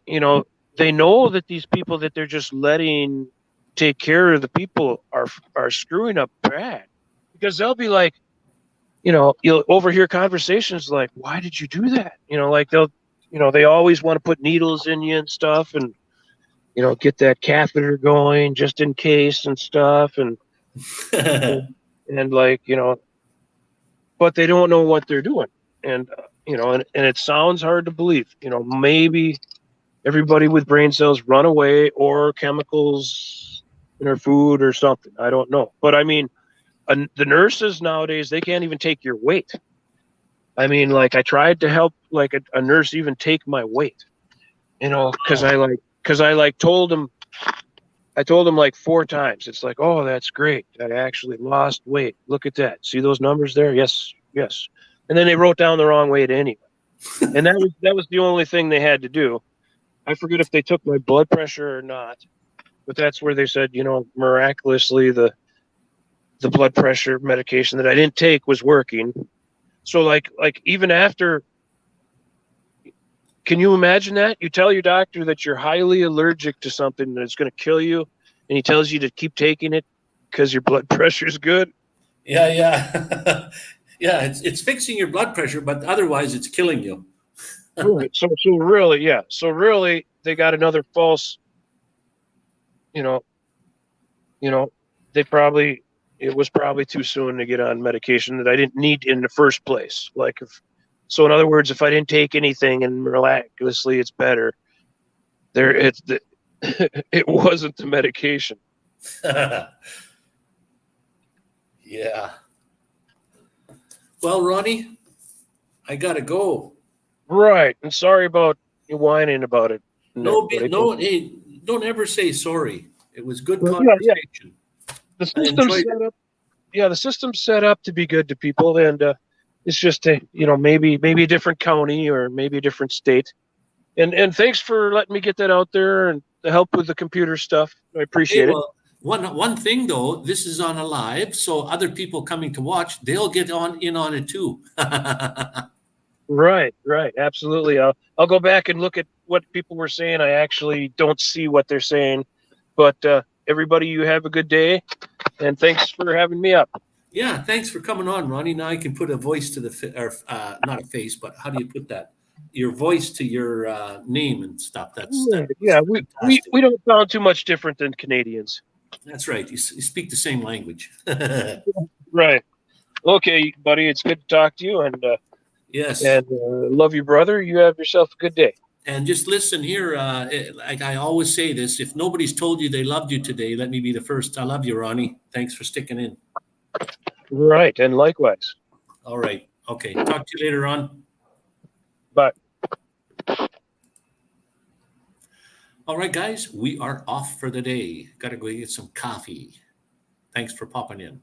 they know that these people that they're just letting take care of the people are screwing up bad, because they'll be like, you'll overhear conversations like, why did you do that? Like they always want to put needles in you and stuff, and get that catheter going just in case and stuff, and like, but they don't know what they're doing. And, and it sounds hard to believe, maybe everybody with brain cells run away, or chemicals in their food or something. I don't know. But I mean, the nurses nowadays, they can't even take your weight. I mean, like I tried to help like a nurse even take my weight, because I told him, I told him like 4 times. It's like, oh, that's great. I actually lost weight. Look at that. See those numbers there? Yes, yes. And then they wrote down the wrong weight anyway. And that was the only thing they had to do. I forget if they took my blood pressure or not, but that's where they said, miraculously the blood pressure medication that I didn't take was working. So like even after, can you imagine that? You tell your doctor that you're highly allergic to something that's going to kill you, and he tells you to keep taking it because your blood pressure is good. Yeah, yeah. Yeah, it's fixing your blood pressure, but otherwise it's killing you. Right. So really, they got another false. You know, you know, it was probably too soon to get on medication that I didn't need in the first place. So in other words, if I didn't take anything and miraculously it's better, it wasn't the medication. Yeah. Well, Ronnie, I gotta go. Right. And sorry about you whining about it. Hey, don't ever say sorry. It was good Well, yeah. conversation. The I system's enjoyed set up. Yeah, the system's set up to be good to people, and it's just maybe a different county or maybe a different state. And thanks for letting me get that out there and the help with the computer stuff. I Hey, appreciate it. well, one thing though, this is on a live, so other people coming to watch, they'll get in on it too. Right, absolutely. I'll go back and look at what people were saying. I actually don't see what they're saying, but everybody, you have a good day, and thanks for having me up. Yeah, thanks for coming on, Ronnie. Now I can put a voice to or not a face, but how do you put that? Your voice to your name and stuff. That's Yeah, we fantastic. don't sound too much different than Canadians. That's right. You speak the same language. Right. Okay, buddy. It's good to talk to you, and Yes. love you, brother. You have yourself a good day. And just listen here. Like I always say this, if nobody's told you they loved you today, let me be the first. I love you, Ronnie. Thanks for sticking in. Right, and likewise. All right. Okay. Talk to you later on. Bye. All right, guys. We are off for the day. Got to go get some coffee. Thanks for popping in.